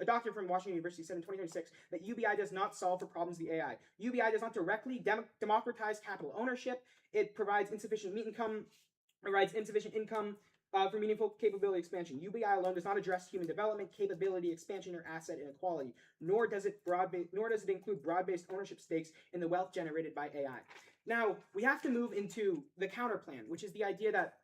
doctor from Washington University said in 2026 that UBI does not solve for problems of the AI. UBI does not directly democratize capital ownership. It provides insufficient income for meaningful capability expansion. UBI alone does not address human development, capability expansion, or asset inequality, nor does it include broad-based ownership stakes in the wealth generated by AI. Now, we have to move into the counterplan, which is the idea that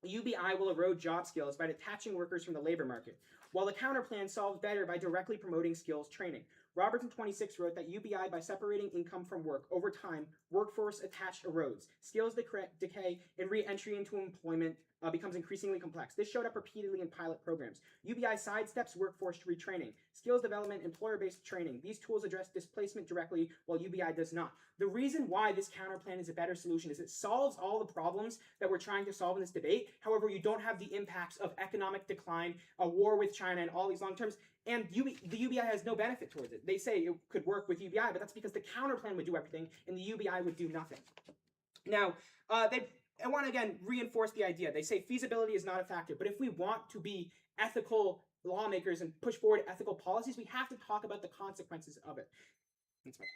UBI will erode job skills by detaching workers from the labor market, while the counterplan solves better by directly promoting skills training. Robertson 26 wrote that UBI, by separating income from work over time, workforce attached erodes, skills decay, and re-entry into employment becomes increasingly complex. This showed up repeatedly in pilot programs. UBI sidesteps workforce retraining, skills development, employer-based training. These tools address displacement directly, while UBI does not. The reason why this counterplan is a better solution is it solves all the problems that we're trying to solve in this debate. However, you don't have the impacts of economic decline, a war with China, and all these long terms. And the UBI has no benefit towards it. They say it could work with UBI, but that's because the counterplan would do everything, and the UBI would do nothing. Now, I want to again reinforce the idea. They say feasibility is not a factor, but if we want to be ethical lawmakers and push forward ethical policies, we have to talk about the consequences of it. That's my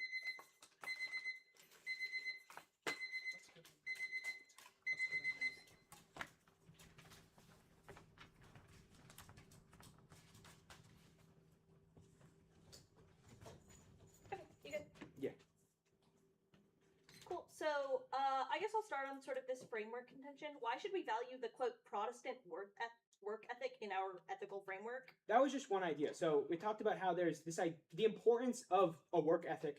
Okay, you good? Yeah. Cool. So, I guess I'll start on sort of this framework contention. Why should we value the quote Protestant work ethic in our ethical framework? That was just one idea. So we talked about how there's this the importance of a work ethic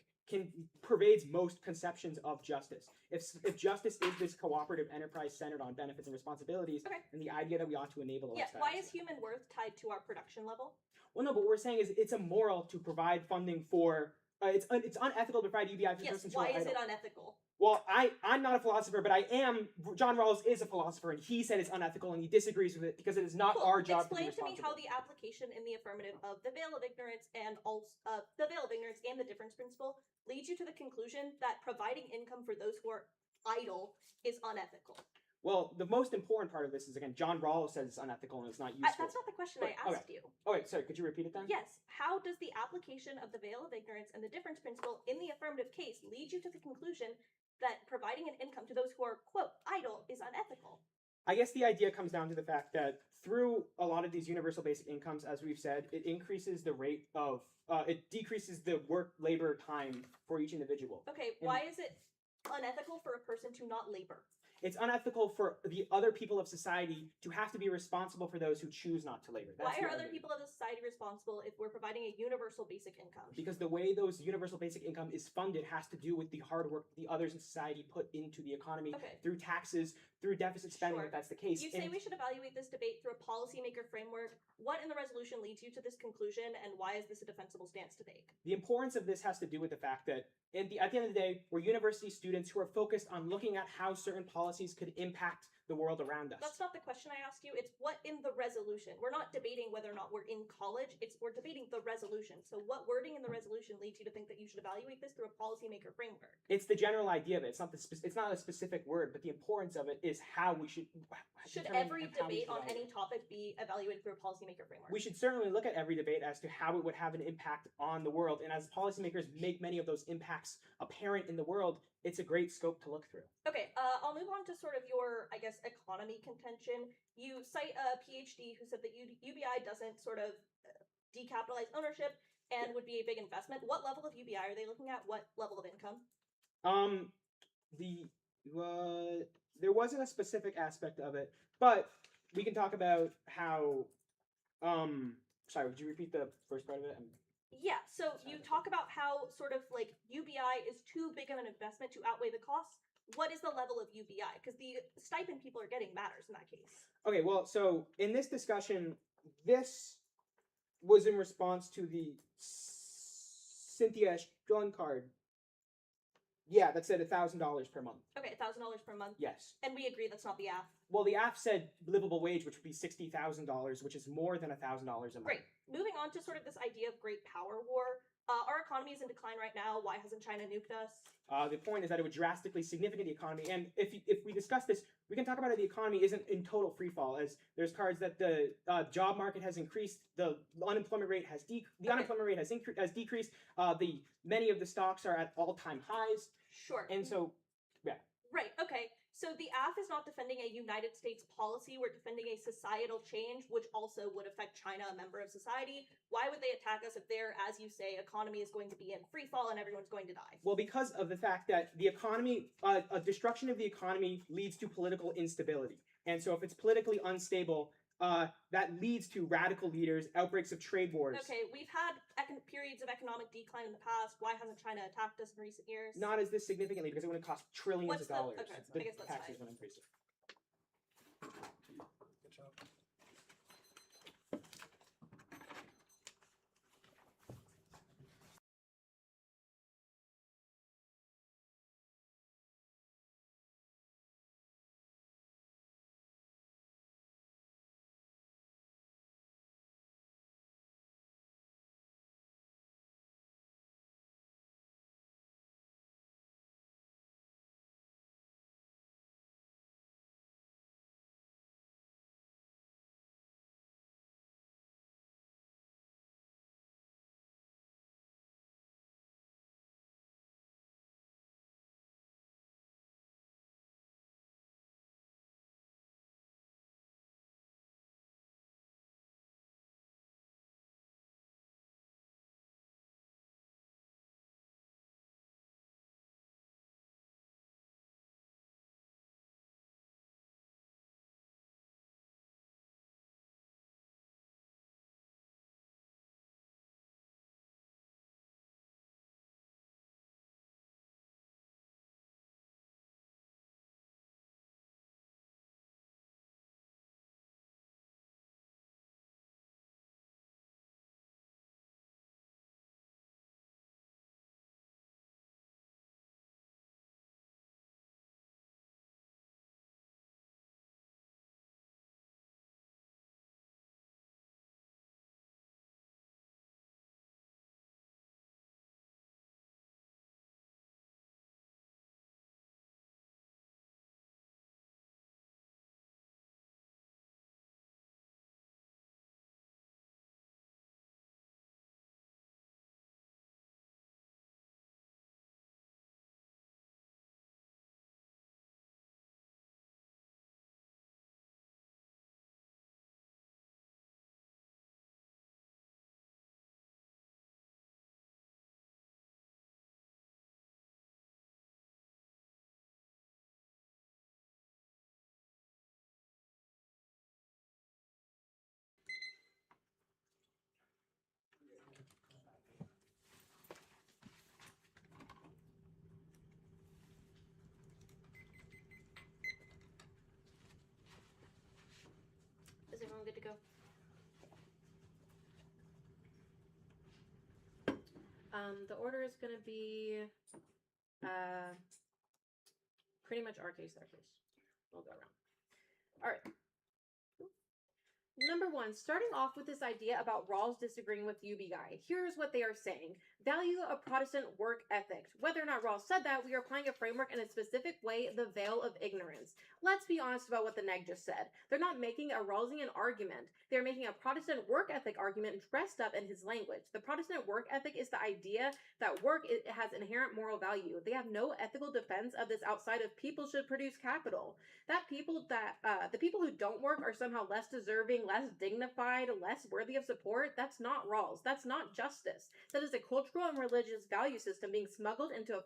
pervades most conceptions of justice. If justice is this cooperative enterprise centered on benefits and responsibilities, Okay. and the idea that we ought to enable a Yeah. lifestyle. Why is human worth tied to our production level? Well, no, but what we're saying is it's immoral to provide funding for. It's unethical to provide UBI for Yes. persons who Why are is idle. it unethical? Well, I'm not a philosopher, but I am. John Rawls is a philosopher, and he said it's unethical, and he disagrees with it because it is not Cool. our job Explain to be to me responsible. how the application in the affirmative of the veil of ignorance and also the veil of ignorance and the difference principle leads you to the conclusion that providing income for those who are idle is unethical. Well, the most important part of this is, again, John Rawls says it's unethical and it's not useful. That's not the question Wait, I asked you. Oh, wait, sorry, could you repeat it then? Yes. How does the application of the veil of ignorance and the difference principle in the affirmative case lead you to the conclusion that providing an income to those who are, quote, idle is unethical? I guess the idea comes down to the fact that through a lot of these universal basic incomes, as we've said, it increases the rate of, it decreases the work labor time for each individual. Okay, why is it unethical for a person to not labor? It's unethical for the other people of society to have to be responsible for those who choose not to labor. That's Why the are other argument. people of the society responsible if we're providing a universal basic income? Because the way those universal basic income is funded has to do with the hard work the others in society put into the economy Okay. through taxes, through deficit spending, Sure. if that's the case. You say And we should evaluate this debate through a policymaker framework. What in the resolution leads you to this conclusion, and why is this a defensible stance to take? the importance of this has to do with the fact that at the end of the day, we're university students who are focused on looking at how certain policies could impact the world around us. That's not the question I asked you. It's what in the resolution. We're not debating whether or not we're in college. We're debating the resolution. So what wording in the resolution leads you to think that you should evaluate this through a policymaker framework? It's the general idea of it. It's not it's not a specific word, but the importance of it is how we should. Should determine every how we debate should on evaluate any topic be evaluated through a policymaker framework? We should certainly look at every debate as to how it would have an impact on the world. And as policymakers make many of those impacts apparent in the world, it's a great scope to look through. Okay, I'll move on to sort of your, I guess, economy contention. You cite a PhD who said that UBI doesn't sort of decapitalize ownership and would be a big investment. What level of UBI are they looking at? What level of income? There wasn't a specific aspect of it, but we can talk about how. Sorry, would you repeat the first part of it? Yeah, so you talk about how sort of like UBI is too big of an investment to outweigh the costs. What is the level of UBI? Because the stipend people are getting matters in that case. Okay, well, so in this discussion, this was in response to the Cynthia Strun card. Yeah, that said $1,000 per month. Okay, $1,000 per month. Yes. And we agree that's not the AF. Well, the app said livable wage, which would be $60,000, which is more than $1,000 a month. Great. Moving on to sort of this idea of great power war. Our economy is in decline right now. Why hasn't China nuked us? The point is that it would drastically significant the economy, and if we discuss this, we can talk about how the economy isn't in total free fall. As there's cards that the job market has increased, the unemployment rate has unemployment rate has decreased. Many of the stocks are at all-time highs, Sure. and so yeah. Right, okay. So the AF is not defending a United States policy. We're defending a societal change, which also would affect China, a member of society. Why would they attack us if their, as you say, economy is going to be in free fall and everyone's going to die? Well, because of the fact that the economy, a destruction of the economy leads to political instability. And so if it's politically unstable, that leads to radical leaders, outbreaks of trade wars. Okay, we've had periods of economic decline in the past. Why hasn't China attacked us in recent years? Not as this significantly because it wouldn't cost trillions What's of the- dollars. okay, The I guess that's taxes fine. would increase it. Good job. Is everyone good to go? The order is going to be pretty much our case, their case. We'll go around. All right. Number one, starting off with this idea about Rawls disagreeing with UBI. Here's what they are saying. Value a Protestant work ethic. Whether or not Rawls said that, we are applying a framework in a specific way, the veil of ignorance. Let's be honest about what the neg just said. They're not making a Rawlsian argument. They're making a Protestant work ethic argument dressed up in his language. The Protestant work ethic is the idea that work has inherent moral value. They have no ethical defense of this outside of people should produce capital. The people who don't work are somehow less deserving, less dignified, less worthy of support. That's not Rawls. That's not justice. That is a cultural and religious value system being smuggled into a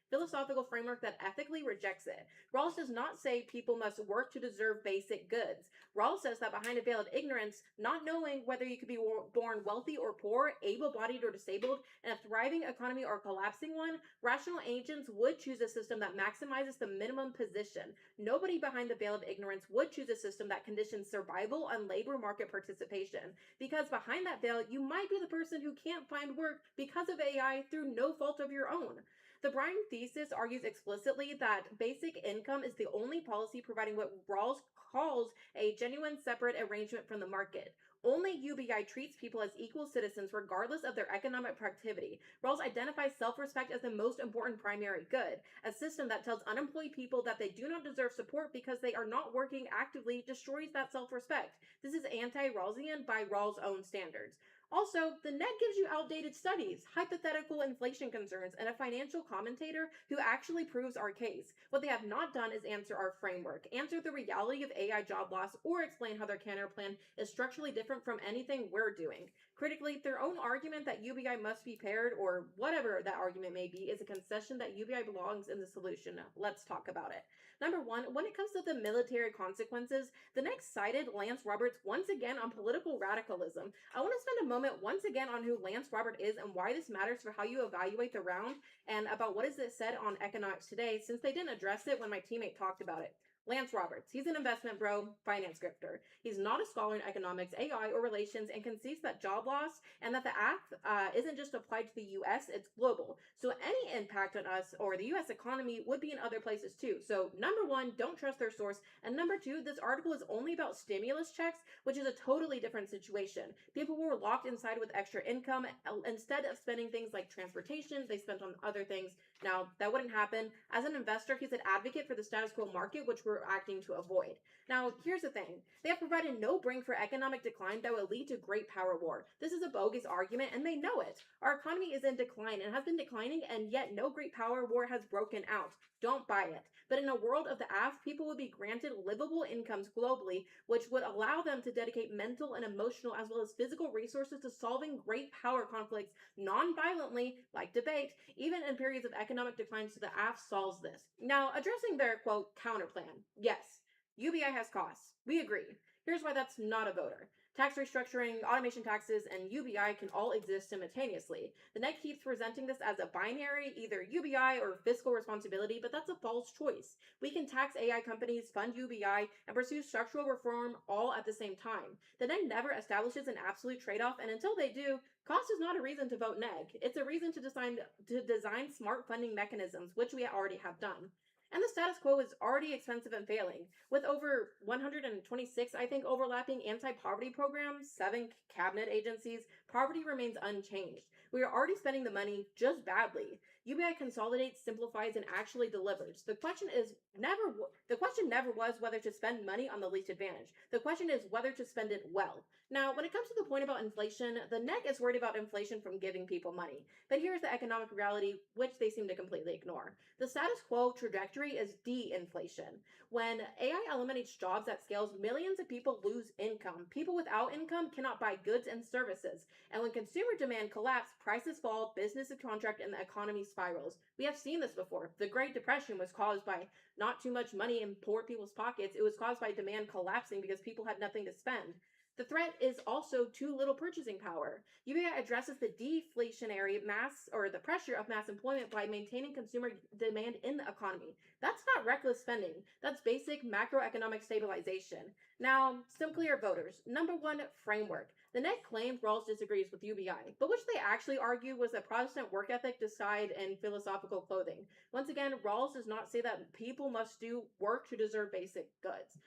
philosophical framework that ethically rejects it. Rawls does not say people must work to deserve basic goods. Rawls says that behind a veil of ignorance, not knowing whether you could be born wealthy or poor, able-bodied or disabled, in a thriving economy or a collapsing one, rational agents would choose a system that maximizes the minimum position. Nobody behind the veil of ignorance would choose a system that conditions survival on labor market participation. Because behind that veil, you might be the person who can't find work because of AI through no fault of your own. The Bryan thesis argues explicitly that basic income is the only policy providing what Rawls calls a genuine separate arrangement from the market. Only UBI treats people as equal citizens regardless of their economic productivity. Rawls identifies self-respect as the most important primary good. A system that tells unemployed people that they do not deserve support because they are not working actively destroys that self-respect. This is anti-Rawlsian by Rawls' own standards. Also, the net gives you outdated studies, hypothetical inflation concerns, and a financial commentator who actually proves our case. What they have not done is answer our framework, answer the reality of AI job loss, or explain how their counterplan is structurally different from anything we're doing. Critically, their own argument that UBI must be paired, or whatever that argument may be, is a concession that UBI belongs in the solution. Let's talk about it. Number one, when it comes to the military consequences, the next cited Lance Roberts once again on political radicalism. I want to spend a moment once again on who Lance Robert is and why this matters for how you evaluate the round, and about what is it said on Economics Today, since they didn't address it when my teammate talked about it. Lance Roberts, he's an investment bro, finance grifter. He's not a scholar in economics, AI, or relations, and concedes that job loss and that the act isn't just applied to the US, it's global. So any impact on us or the US economy would be in other places too. So number one, don't trust their source. And number two, this article is only about stimulus checks, which is a totally different situation. People were locked inside with extra income. Instead of spending things like transportation, they spent on other things. Now, that wouldn't happen. As an investor, he's an advocate for the status quo market, which we're acting to avoid. Now, here's the thing. They have provided no bring for economic decline that will lead to great power war. This is a bogus argument, and they know it. Our economy is in decline and has been declining, and yet no great power war has broken out. Don't buy it. But in a world of the AF, people would be granted livable incomes globally, which would allow them to dedicate mental and emotional as well as physical resources to solving great power conflicts non-violently, like debate, even in periods of economic decline, so the AF solves this. Now, addressing their, quote, counterplan. Yes, UBI has costs. We agree. Here's why that's not a voter. Tax restructuring, automation taxes, and UBI can all exist simultaneously. The net keeps presenting this as a binary, either UBI or fiscal responsibility, but that's a false choice. We can tax AI companies, fund UBI, and pursue structural reform all at the same time. The net never establishes an absolute trade-off, and until they do, cost is not a reason to vote neg. It's a reason to design smart funding mechanisms, which we already have done. And the status quo is already expensive and failing. With over 126, I think, overlapping anti-poverty programs, 7 cabinet agencies, poverty remains unchanged. We are already spending the money just badly. UBI consolidates, simplifies, and actually delivers. The question never was whether to spend money on the least advantaged. The question is whether to spend it well. Now, when it comes to the point about inflation, the NEC is worried about inflation from giving people money. But here's the economic reality, which they seem to completely ignore. The status quo trajectory is de-inflation. When AI eliminates jobs at scales, millions of people lose income. People without income cannot buy goods and services. And when consumer demand collapses, prices fall, businesses contract, and the economy spirals. We have seen this before. The Great Depression was caused by not too much money in poor people's pockets. It was caused by demand collapsing because people had nothing to spend. The threat is also too little purchasing power. UBI addresses the deflationary the pressure of mass employment by maintaining consumer demand in the economy. That's not reckless spending. That's basic macroeconomic stabilization. Now, some clear voters. Number one, framework. The net claims Rawls disagrees with UBI, but which they actually argue was that Protestant work ethic decide in philosophical clothing. Once again, Rawls does not say that people must do work to deserve basic goods.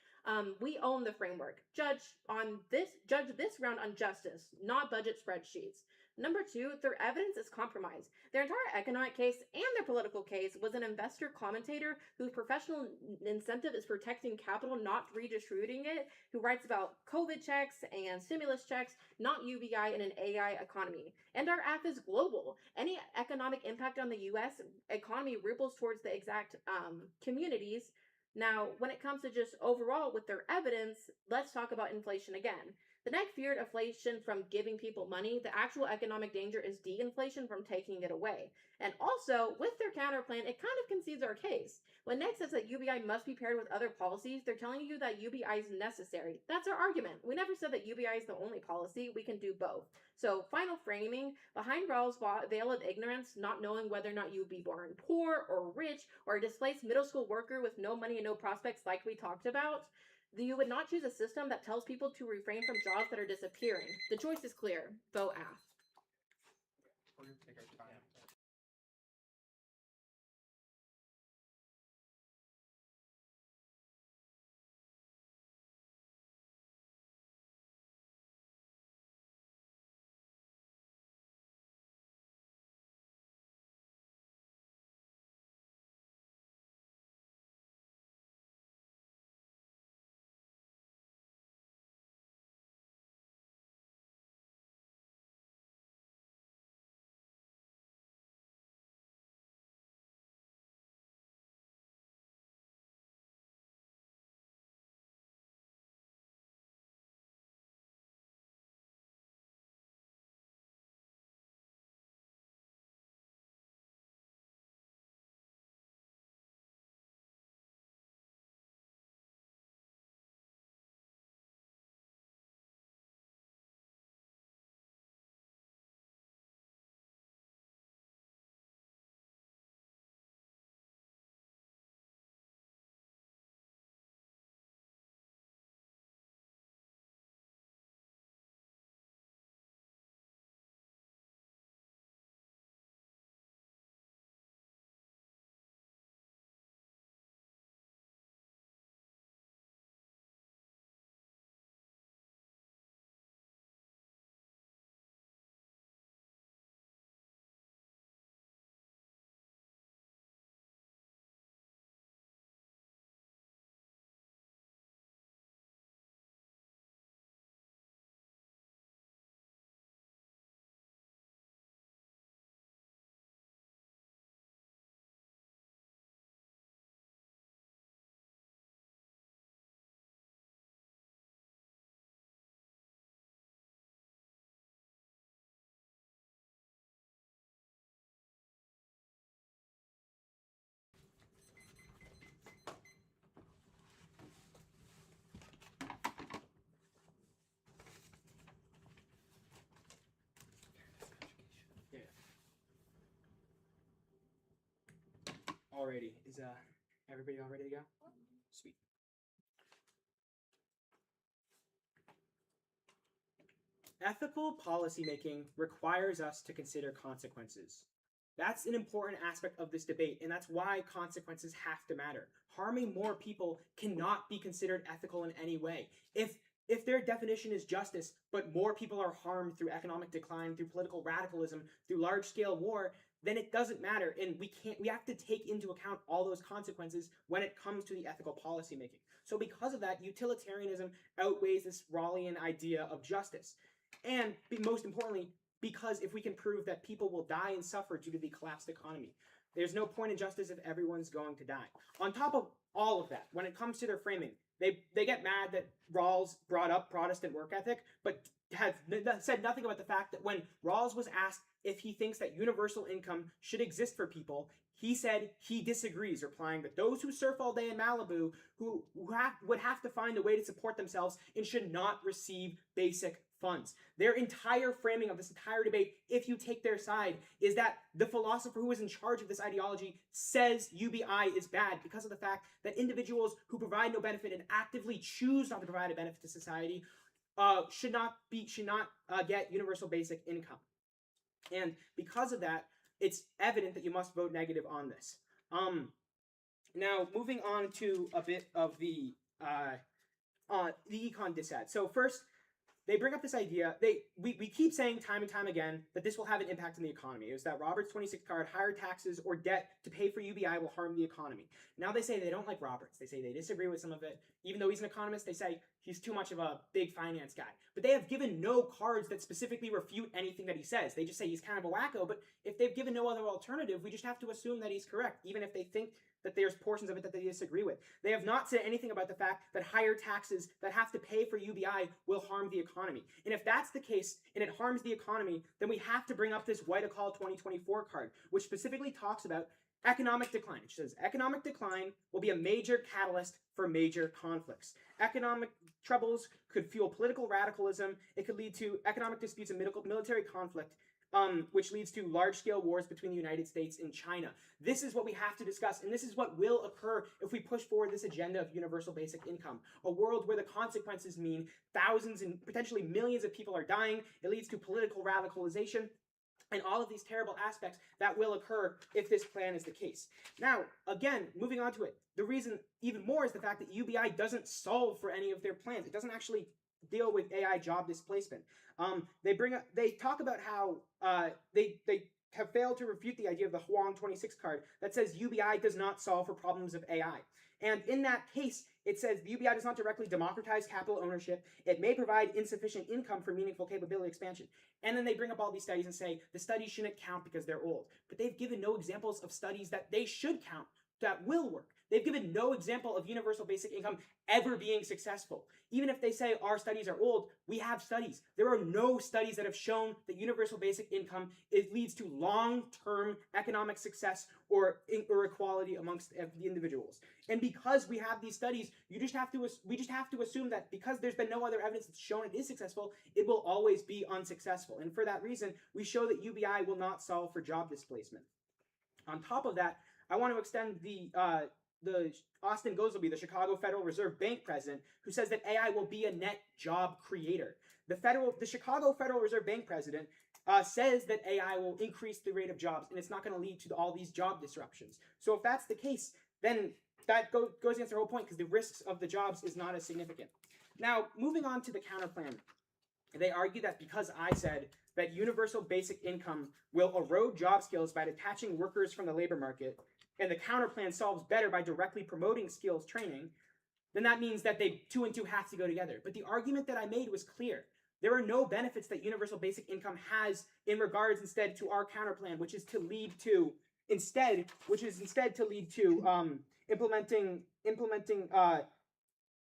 We own the framework. Judge this round on justice, not budget spreadsheets. Number two, their evidence is compromised. Their entire economic case and their political case was an investor commentator whose professional incentive is protecting capital, not redistributing it, who writes about COVID checks and stimulus checks, not UBI in an AI economy. And our app is global. Any economic impact on the US economy ripples towards the exact communities. Now, when it comes to just overall with their evidence, let's talk about inflation again. The NEC feared inflation from giving people money. The actual economic danger is de-inflation from taking it away. And also, with their counterplan, it kind of concedes our case. When NEC says that UBI must be paired with other policies, they're telling you that UBI is necessary. That's our argument. We never said that UBI is the only policy. We can do both. So, final framing, behind Rawls' veil of ignorance, not knowing whether or not you would be born poor or rich or a displaced middle school worker with no money and no prospects like we talked about, you would not choose a system that tells people to refrain from jobs that are disappearing. The choice is clear. Vote AF. We're gonna take our time. Alrighty, is everybody all ready to go? Sweet. Ethical policymaking requires us to consider consequences. That's an important aspect of this debate, and that's why consequences have to matter. Harming more people cannot be considered ethical in any way. If their definition is justice, but more people are harmed through economic decline, through political radicalism, through large-scale war, then it doesn't matter, and we have to take into account all those consequences when it comes to the ethical policymaking. So because of that, utilitarianism outweighs this Rawlian idea of justice. And most importantly, because if we can prove that people will die and suffer due to the collapsed economy, there's no point in justice if everyone's going to die. On top of all of that, when it comes to their framing, they get mad that Rawls brought up Protestant work ethic, but has said nothing about the fact that when Rawls was asked if he thinks that universal income should exist for people, he said he disagrees, replying that those who surf all day in Malibu would have to find a way to support themselves and should not receive basic funds. Their entire framing of this entire debate, if you take their side, is that the philosopher who is in charge of this ideology says UBI is bad because of the fact that individuals who provide no benefit and actively choose not to provide a benefit to society should not get universal basic income. And because of that, it's evident that you must vote negative on this. Now, moving on to a bit of the econ dissat. So first, they bring up this idea. We keep saying time and time again that this will have an impact on the economy. It was that Roberts' 26th card, higher taxes or debt to pay for UBI will harm the economy. Now they say they don't like Roberts. They say they disagree with some of it. Even though he's an economist, they say he's too much of a big finance guy. But they have given no cards that specifically refute anything that he says. They just say he's kind of a wacko, but if they've given no other alternative, we just have to assume that he's correct, even if they think that there's portions of it that they disagree with. They have not said anything about the fact that higher taxes that have to pay for UBI will harm the economy. And if that's the case, and it harms the economy, then we have to bring up this White-Acall 2024 card, which specifically talks about economic decline. It says economic decline will be a major catalyst for major conflicts. Economic troubles could fuel political radicalism. It could lead to economic disputes and military conflict, which leads to large-scale wars between the United States and China. This is what we have to discuss, and this is what will occur if we push forward this agenda of universal basic income. A world where the consequences mean thousands and potentially millions of people are dying. It leads to political radicalization and all of these terrible aspects that will occur if this plan is the case. Now, again, moving on to it, the reason even more is the fact that UBI doesn't solve for any of their plans. It doesn't actually deal with AI job displacement. They talk about how they have failed to refute the idea of the Huang 26 card that says UBI does not solve for problems of AI. And in that case, it says the UBI does not directly democratize capital ownership. It may provide insufficient income for meaningful capability expansion. And then they bring up all these studies and say the studies shouldn't count because they're old. But they've given no examples of studies that they should count that will work. They've given no example of universal basic income ever being successful. Even if they say our studies are old, we have studies. There are no studies that have shown that universal basic income leads to long-term economic success or equality amongst the individuals. And because we have these studies, we just have to assume that because there's been no other evidence that's shown it is successful, it will always be unsuccessful. And for that reason, we show that UBI will not solve for job displacement. On top of that, I want to extend the Austin Goolsbee, the Chicago Federal Reserve Bank president, who says that AI will be a net job creator. The Chicago Federal Reserve Bank president says that AI will increase the rate of jobs, and it's not going to lead to all these job disruptions. So if that's the case, then that goes against their whole point, because the risks of the jobs is not as significant. Now, moving on to the counterplan, they argue that because I said that universal basic income will erode job skills by detaching workers from the labor market, and the counterplan solves better by directly promoting skills training, then that means that 2 and 2 have to go together. But the argument that I made was clear. There are no benefits that universal basic income has in regards instead to our counterplan, which is to lead to implementing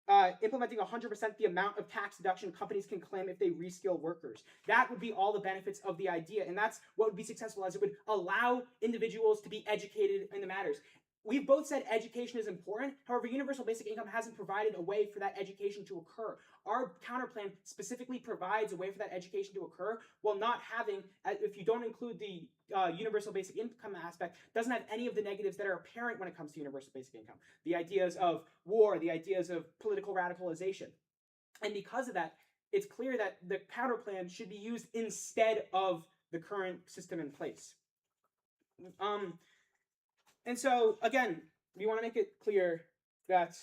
100% the amount of tax deduction companies can claim if they reskill workers. That would be all the benefits of the idea, and that's what would be successful, as it would allow individuals to be educated in the matters. we've both said education is important. However, universal basic income hasn't provided a way for that education to occur. Our counterplan specifically provides a way for that education to occur while not having, if you don't include the universal basic income aspect, doesn't have any of the negatives that are apparent when it comes to universal basic income. The ideas of war, the ideas of political radicalization. And because of that, it's clear that the counterplan should be used instead of the current system in place. And so, again, we want to make it clear that,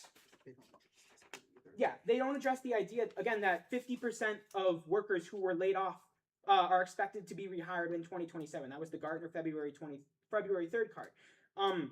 yeah, they don't address the idea, again, that 50% of workers who were laid off are expected to be rehired in 2027. That was the Gartner February 3rd card. And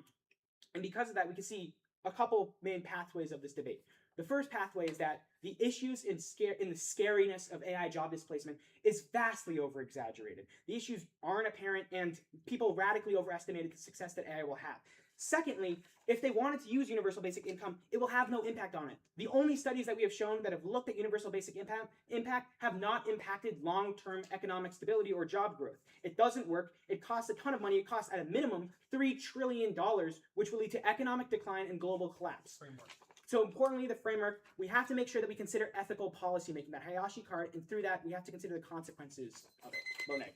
because of that, we can see a couple main pathways of this debate. The first pathway is that the issues in the scariness of AI job displacement is vastly over-exaggerated. The issues aren't apparent, and people radically overestimated the success that AI will have. Secondly, if they wanted to use universal basic income, it will have no impact on it. The only studies that we have shown that have looked at universal basic impact have not impacted long-term economic stability or job growth. It doesn't work. It costs a ton of money. It costs at a minimum $3 trillion, which will lead to economic decline and global collapse. Framework. So importantly, the framework, we have to make sure that we consider ethical policymaking, that Hayashi card, and through that, we have to consider the consequences of it. Monet.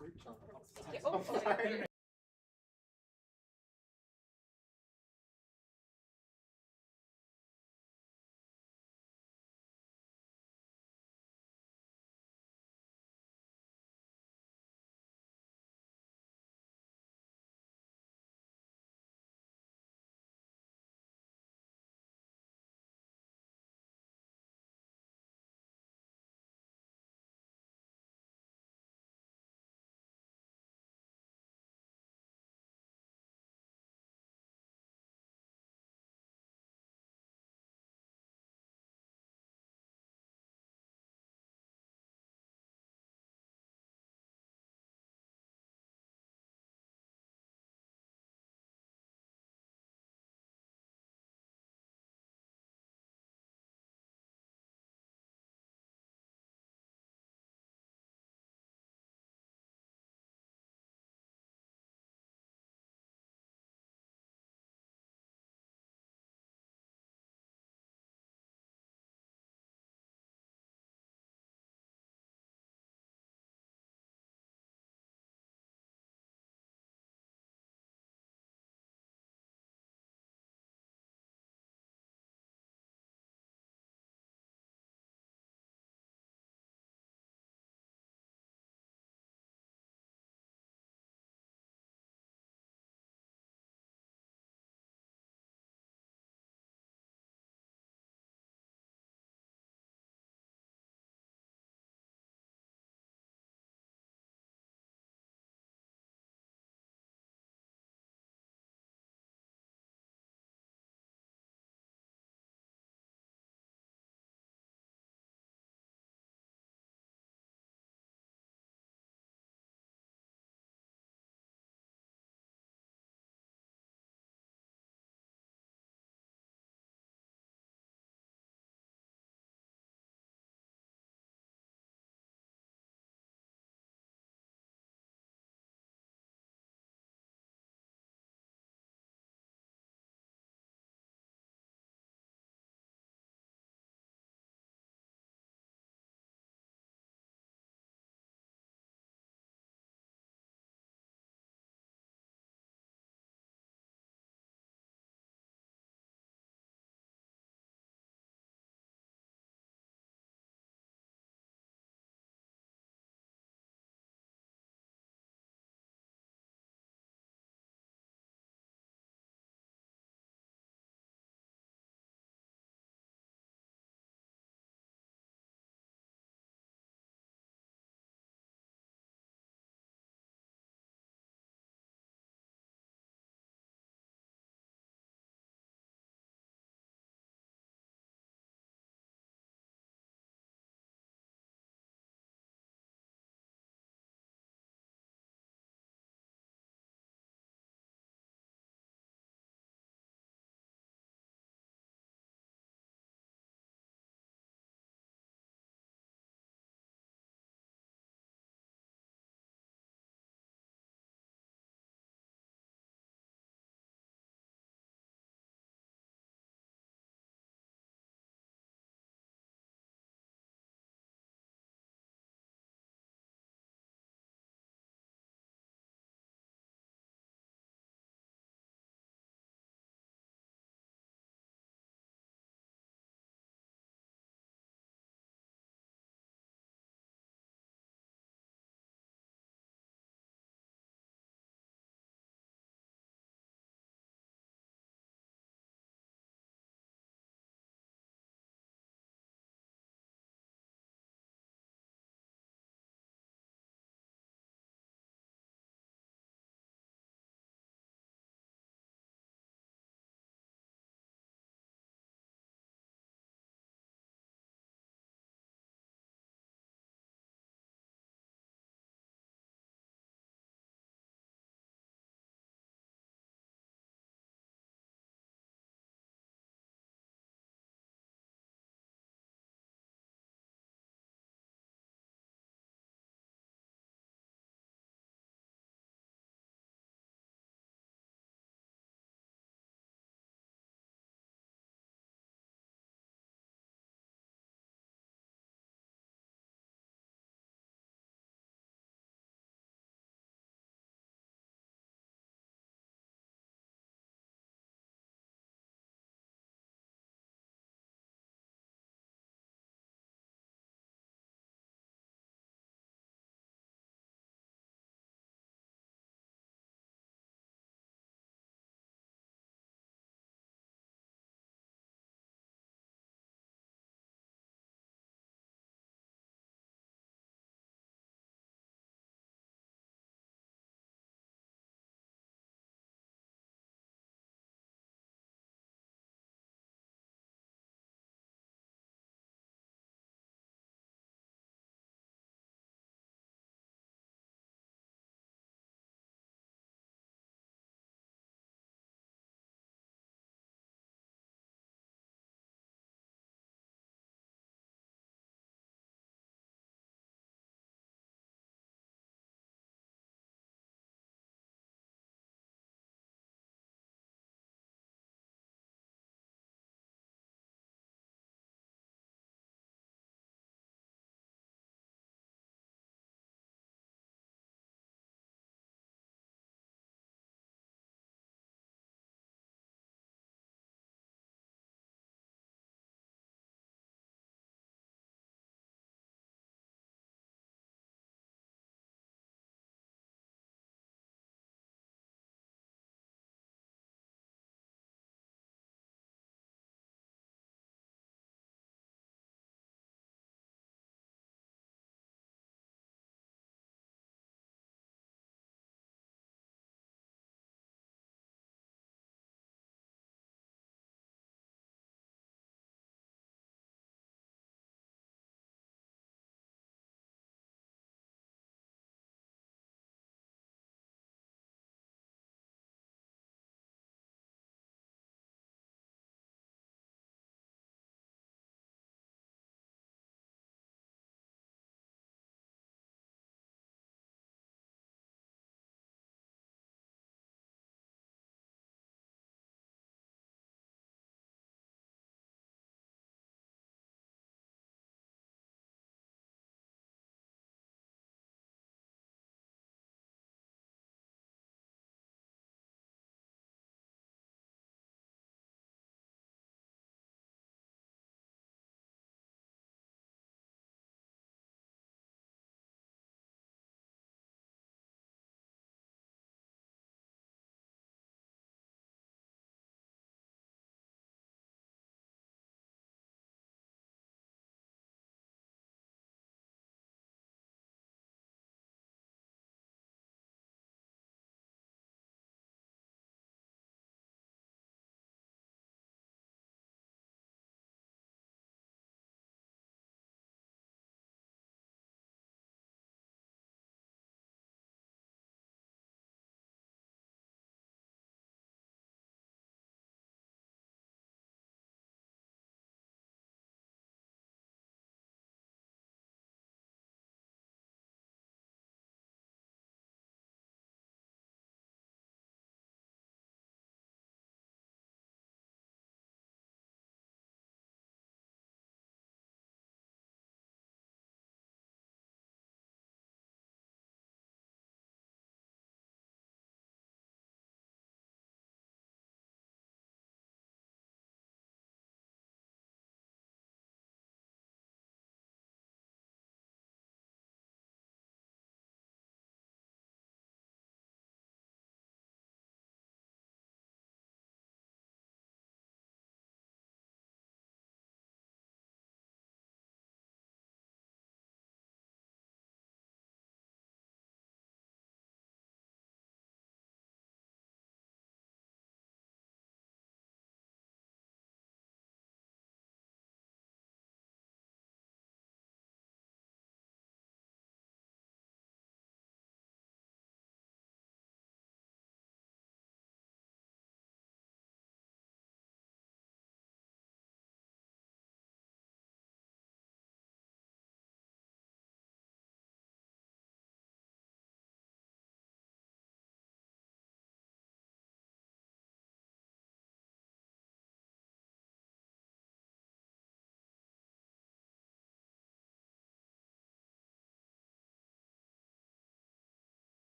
Great job. Yeah, oh, Sorry.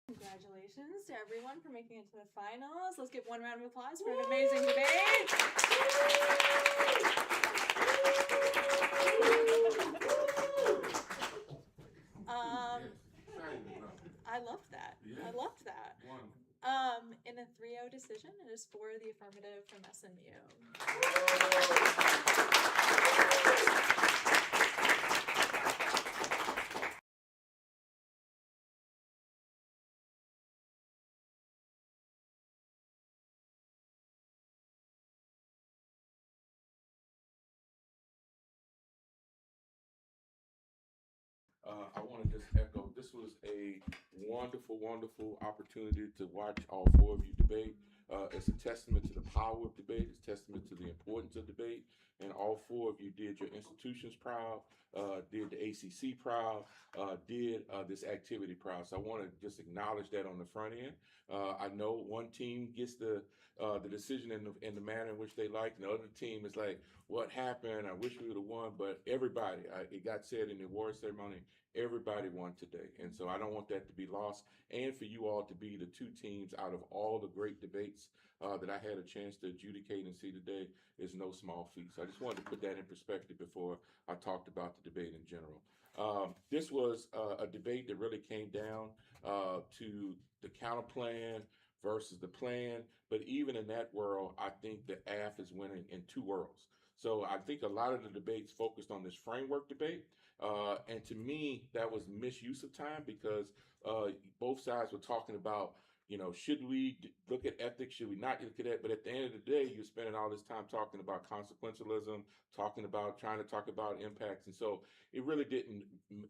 Congratulations to everyone for making it to the finals. Let's give one round of applause for an amazing debate. I loved that. I loved that. In a 3-0 decision, it is for the affirmative from SMU. I want to just echo, this was a wonderful, wonderful opportunity to watch all four of you debate. It's a testament to the power of debate. It's a testament to the importance of debate. And all four of you did your institutions proud, did the ACC proud, did this activity proud. So I want to just acknowledge that on the front end. I know one team gets the decision in the manner in which they like, and the other team is like, what happened? I wish we would have won, but everybody, it got said in the award ceremony, everybody won today. And so I don't want that to be lost, and for you all to be the two teams out of all the great debates that I had a chance to adjudicate and see today is no small feat. So I just wanted to put that in perspective before I talked about the debate in general. This was a debate that really came down to the counter plan versus the plan. But even in that world, I think the AF is winning in two worlds. So I think a lot of the debates focused on this framework debate. And to me, that was misuse of time because both sides were talking about, should we look at ethics? Should we not look at that? But at the end of the day, you're spending all this time talking about consequentialism, trying to talk about impacts. And so it really didn't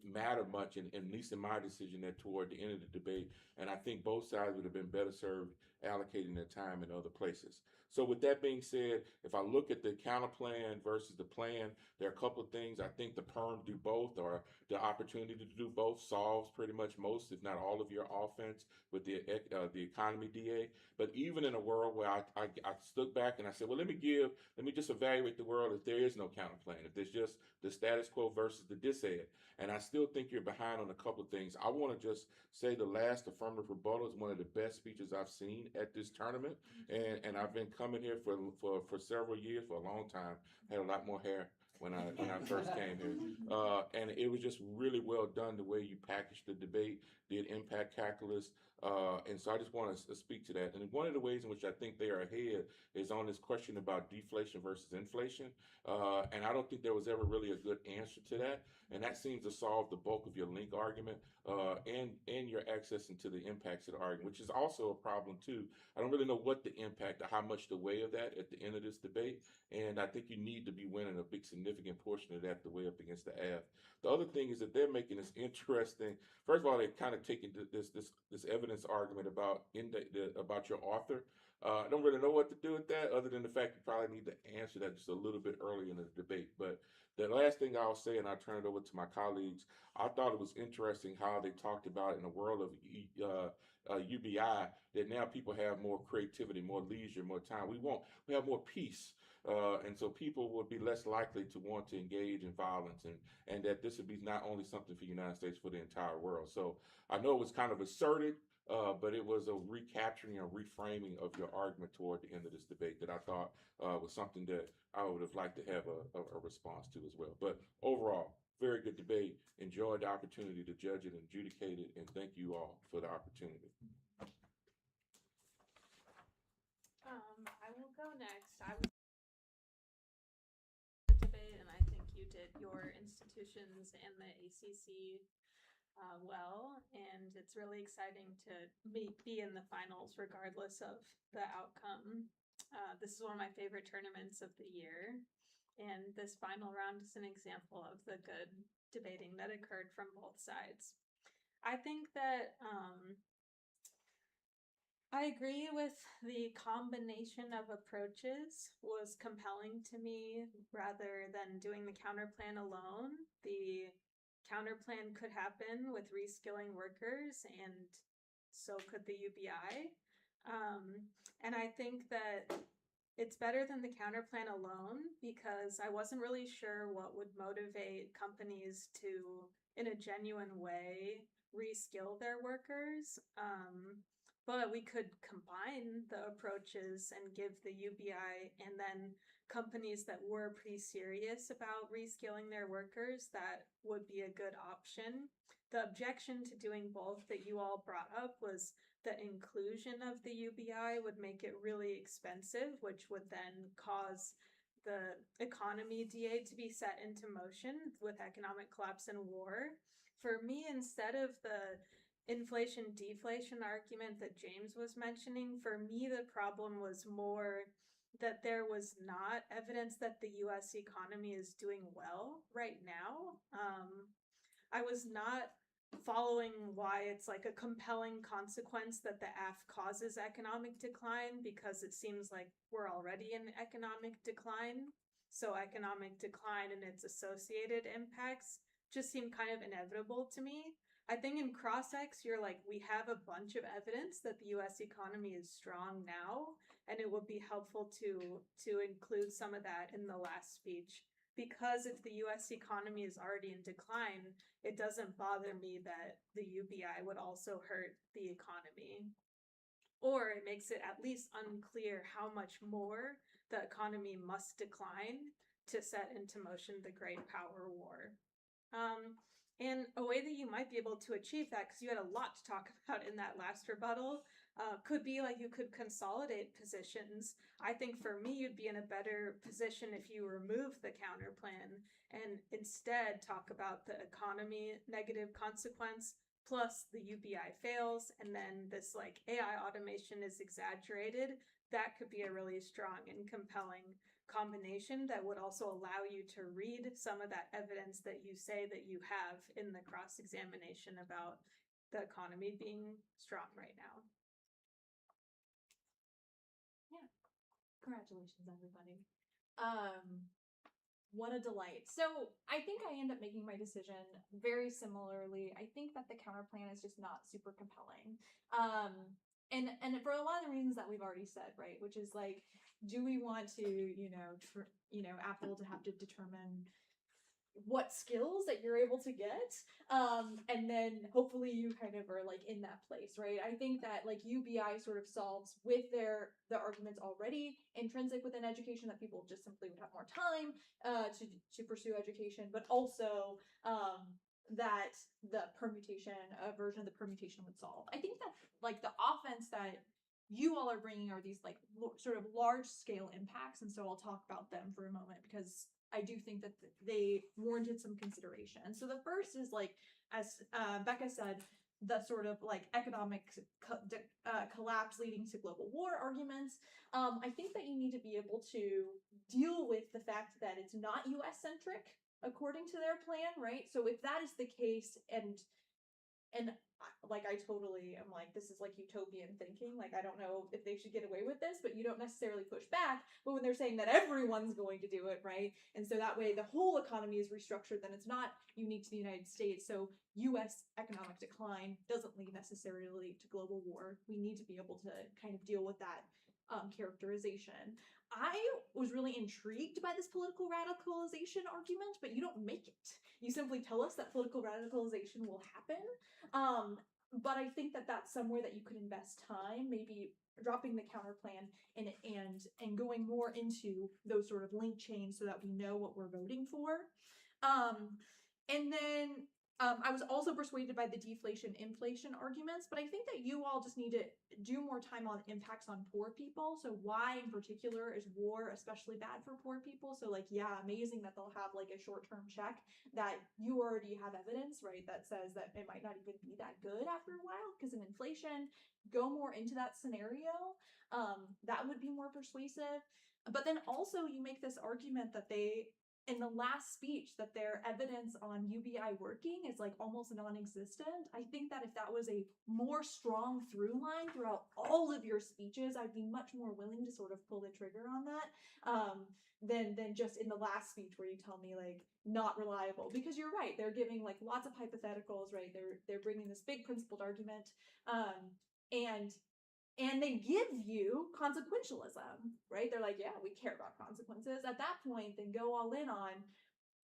matter much, and at least in my decision, that toward the end of the debate. And I think both sides would have been better served allocating their time in other places. So with that being said, if I look at the counter plan versus the plan, there are a couple of things. I think the perm do both, or the opportunity to do both solves pretty much most, if not all of your offense with the economy DA. But even in a world where I stood back and I said, well, let me just evaluate the world if there is no counter plan, if there's just the status quo versus the disad. And I still think you're behind on a couple of things. I want to just say the last affirmative rebuttal is one of the best speeches I've seen at this tournament. And I've been coming here for several years, for a long time. I had a lot more hair when I first came here. And it was just really well done the way you packaged the debate, did impact calculus. And so I just want to speak to that. And one of the ways in which I think they are ahead is on this question about deflation versus inflation. And I don't think there was ever really a good answer to that. And that seems to solve the bulk of your link argument and your access into the impacts of the argument, which is also a problem too. I don't really know what the impact or how much the weigh of that at the end of this debate. And I think you need to be winning a big significant portion of that to weigh up against the AF. The other thing is that they're making this interesting. First of all, they're kind of taking this evidence argument about about your author. I don't really know what to do with that, other than the fact you probably need to answer that just a little bit early in the debate. But the last thing I'll say, and I'll turn it over to my colleagues, I thought it was interesting how they talked about in a world of UBI that now people have more creativity, more leisure, more time. We have more peace. And so people would be less likely to want to engage in violence, and that this would be not only something for the United States, for the entire world. So I know it was kind of asserted, but it was a recapturing and reframing of your argument toward the end of this debate that I thought was something that I would have liked to have a response to as well. But overall, very good debate. Enjoyed the opportunity to judge it and adjudicate it, and thank you all for the opportunity. I will go next. I was the debate, and I think you did your institutions and the ACC well, and it's really exciting to be in the finals regardless of the outcome. This is one of my favorite tournaments of the year, and this final round is an example of the good debating that occurred from both sides. I think that I agree with the combination of approaches was compelling to me rather than doing the counter plan alone. The counter plan could happen with reskilling workers, and so could the UBI. And I think that it's better than the counter plan alone because I wasn't really sure what would motivate companies to, in a genuine way, reskill their workers. But we could combine the approaches and give the UBI and then companies that were pretty serious about reskilling their workers, that would be a good option. The objection to doing both that you all brought up was the inclusion of the UBI would make it really expensive, which would then cause the economy DA to be set into motion with economic collapse and war. For me, instead of the inflation deflation argument that James was mentioning, for me the problem was more that there was not evidence that the US economy is doing well right now. I was not following why it's like a compelling consequence that the F causes economic decline, because it seems like we're already in economic decline. So economic decline and its associated impacts just seem kind of inevitable to me. I think in cross-ex, you're like, we have a bunch of evidence that the US economy is strong now, and it would be helpful to include some of that in the last speech. Because if the US economy is already in decline, it doesn't bother me that the UBI would also hurt the economy. Or it makes it at least unclear how much more the economy must decline to set into motion the great power war. And a way that you might be able to achieve that, because you had a lot to talk about in that last rebuttal, could be like you could consolidate positions. I think for me, you'd be in a better position if you remove the counter plan and instead talk about the economy negative consequence plus the UBI fails, and then this like AI automation is exaggerated. That could be a really strong and compelling combination that would also allow you to read some of that evidence that you say that you have in the cross-examination about the economy being strong right now. Congratulations, everybody. What a delight. So I think I end up making my decision very similarly. I think that the counter plan is just not super compelling. And for a lot of the reasons that we've already said, right? Which is like, do we want to, Apple to have to determine what skills that you're able to get, and then hopefully you kind of are like in that place, right? I think that like UBI sort of solves with the arguments already intrinsic within education, that people just simply would have more time to pursue education, but also that the permutation, a version of the permutation would solve. I think that like the offense that you all are bringing are these like sort of large scale impacts, and so I'll talk about them for a moment because I do think that they warranted some consideration. So the first is like, as Becca said, the sort of like economic collapse leading to global war arguments. I think that you need to be able to deal with the fact that it's not US centric according to their plan, right? So if that is the case, and like I totally am like, this is like utopian thinking, like I don't know if they should get away with this, but you don't necessarily push back. But when they're saying that everyone's going to do it, right? And so that way the whole economy is restructured, then it's not unique to the United States. So US economic decline doesn't lead necessarily to global war. We need to be able to kind of deal with that characterization. I was really intrigued by this political radicalization argument, but you don't make it. You simply tell us that political radicalization will happen. But I think that that's somewhere that you could invest time, maybe dropping the counter plan and going more into those sort of link chains so that we know what we're voting for. And then I was also persuaded by the deflation inflation arguments, but I think that you all just need to do more time on impacts on poor people. So why in particular is war especially bad for poor people? So like, yeah, amazing that they'll have like a short-term check that you already have evidence, right, that says that it might not even be that good after a while because of inflation. Go more into that scenario. That would be more persuasive. But then also you make this argument that in the last speech, that their evidence on UBI working is like almost non-existent. I think that if that was a more strong through line throughout all of your speeches, I'd be much more willing to sort of pull the trigger on that than just in the last speech where you tell me like not reliable. Because you're right, they're giving like lots of hypotheticals, right? They're bringing this big principled argument, and they give you consequentialism, right? They're like, yeah, we care about consequences. At that point, then go all in on,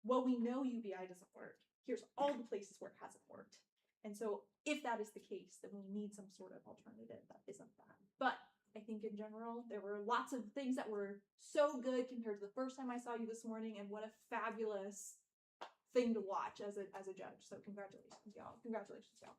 well, we know UBI doesn't work. Here's all the places where it hasn't worked. And so if that is the case, then we need some sort of alternative that isn't that. But I think in general, there were lots of things that were so good compared to the first time I saw you this morning, and what a fabulous thing to watch as a judge. So congratulations, y'all. Congratulations, y'all.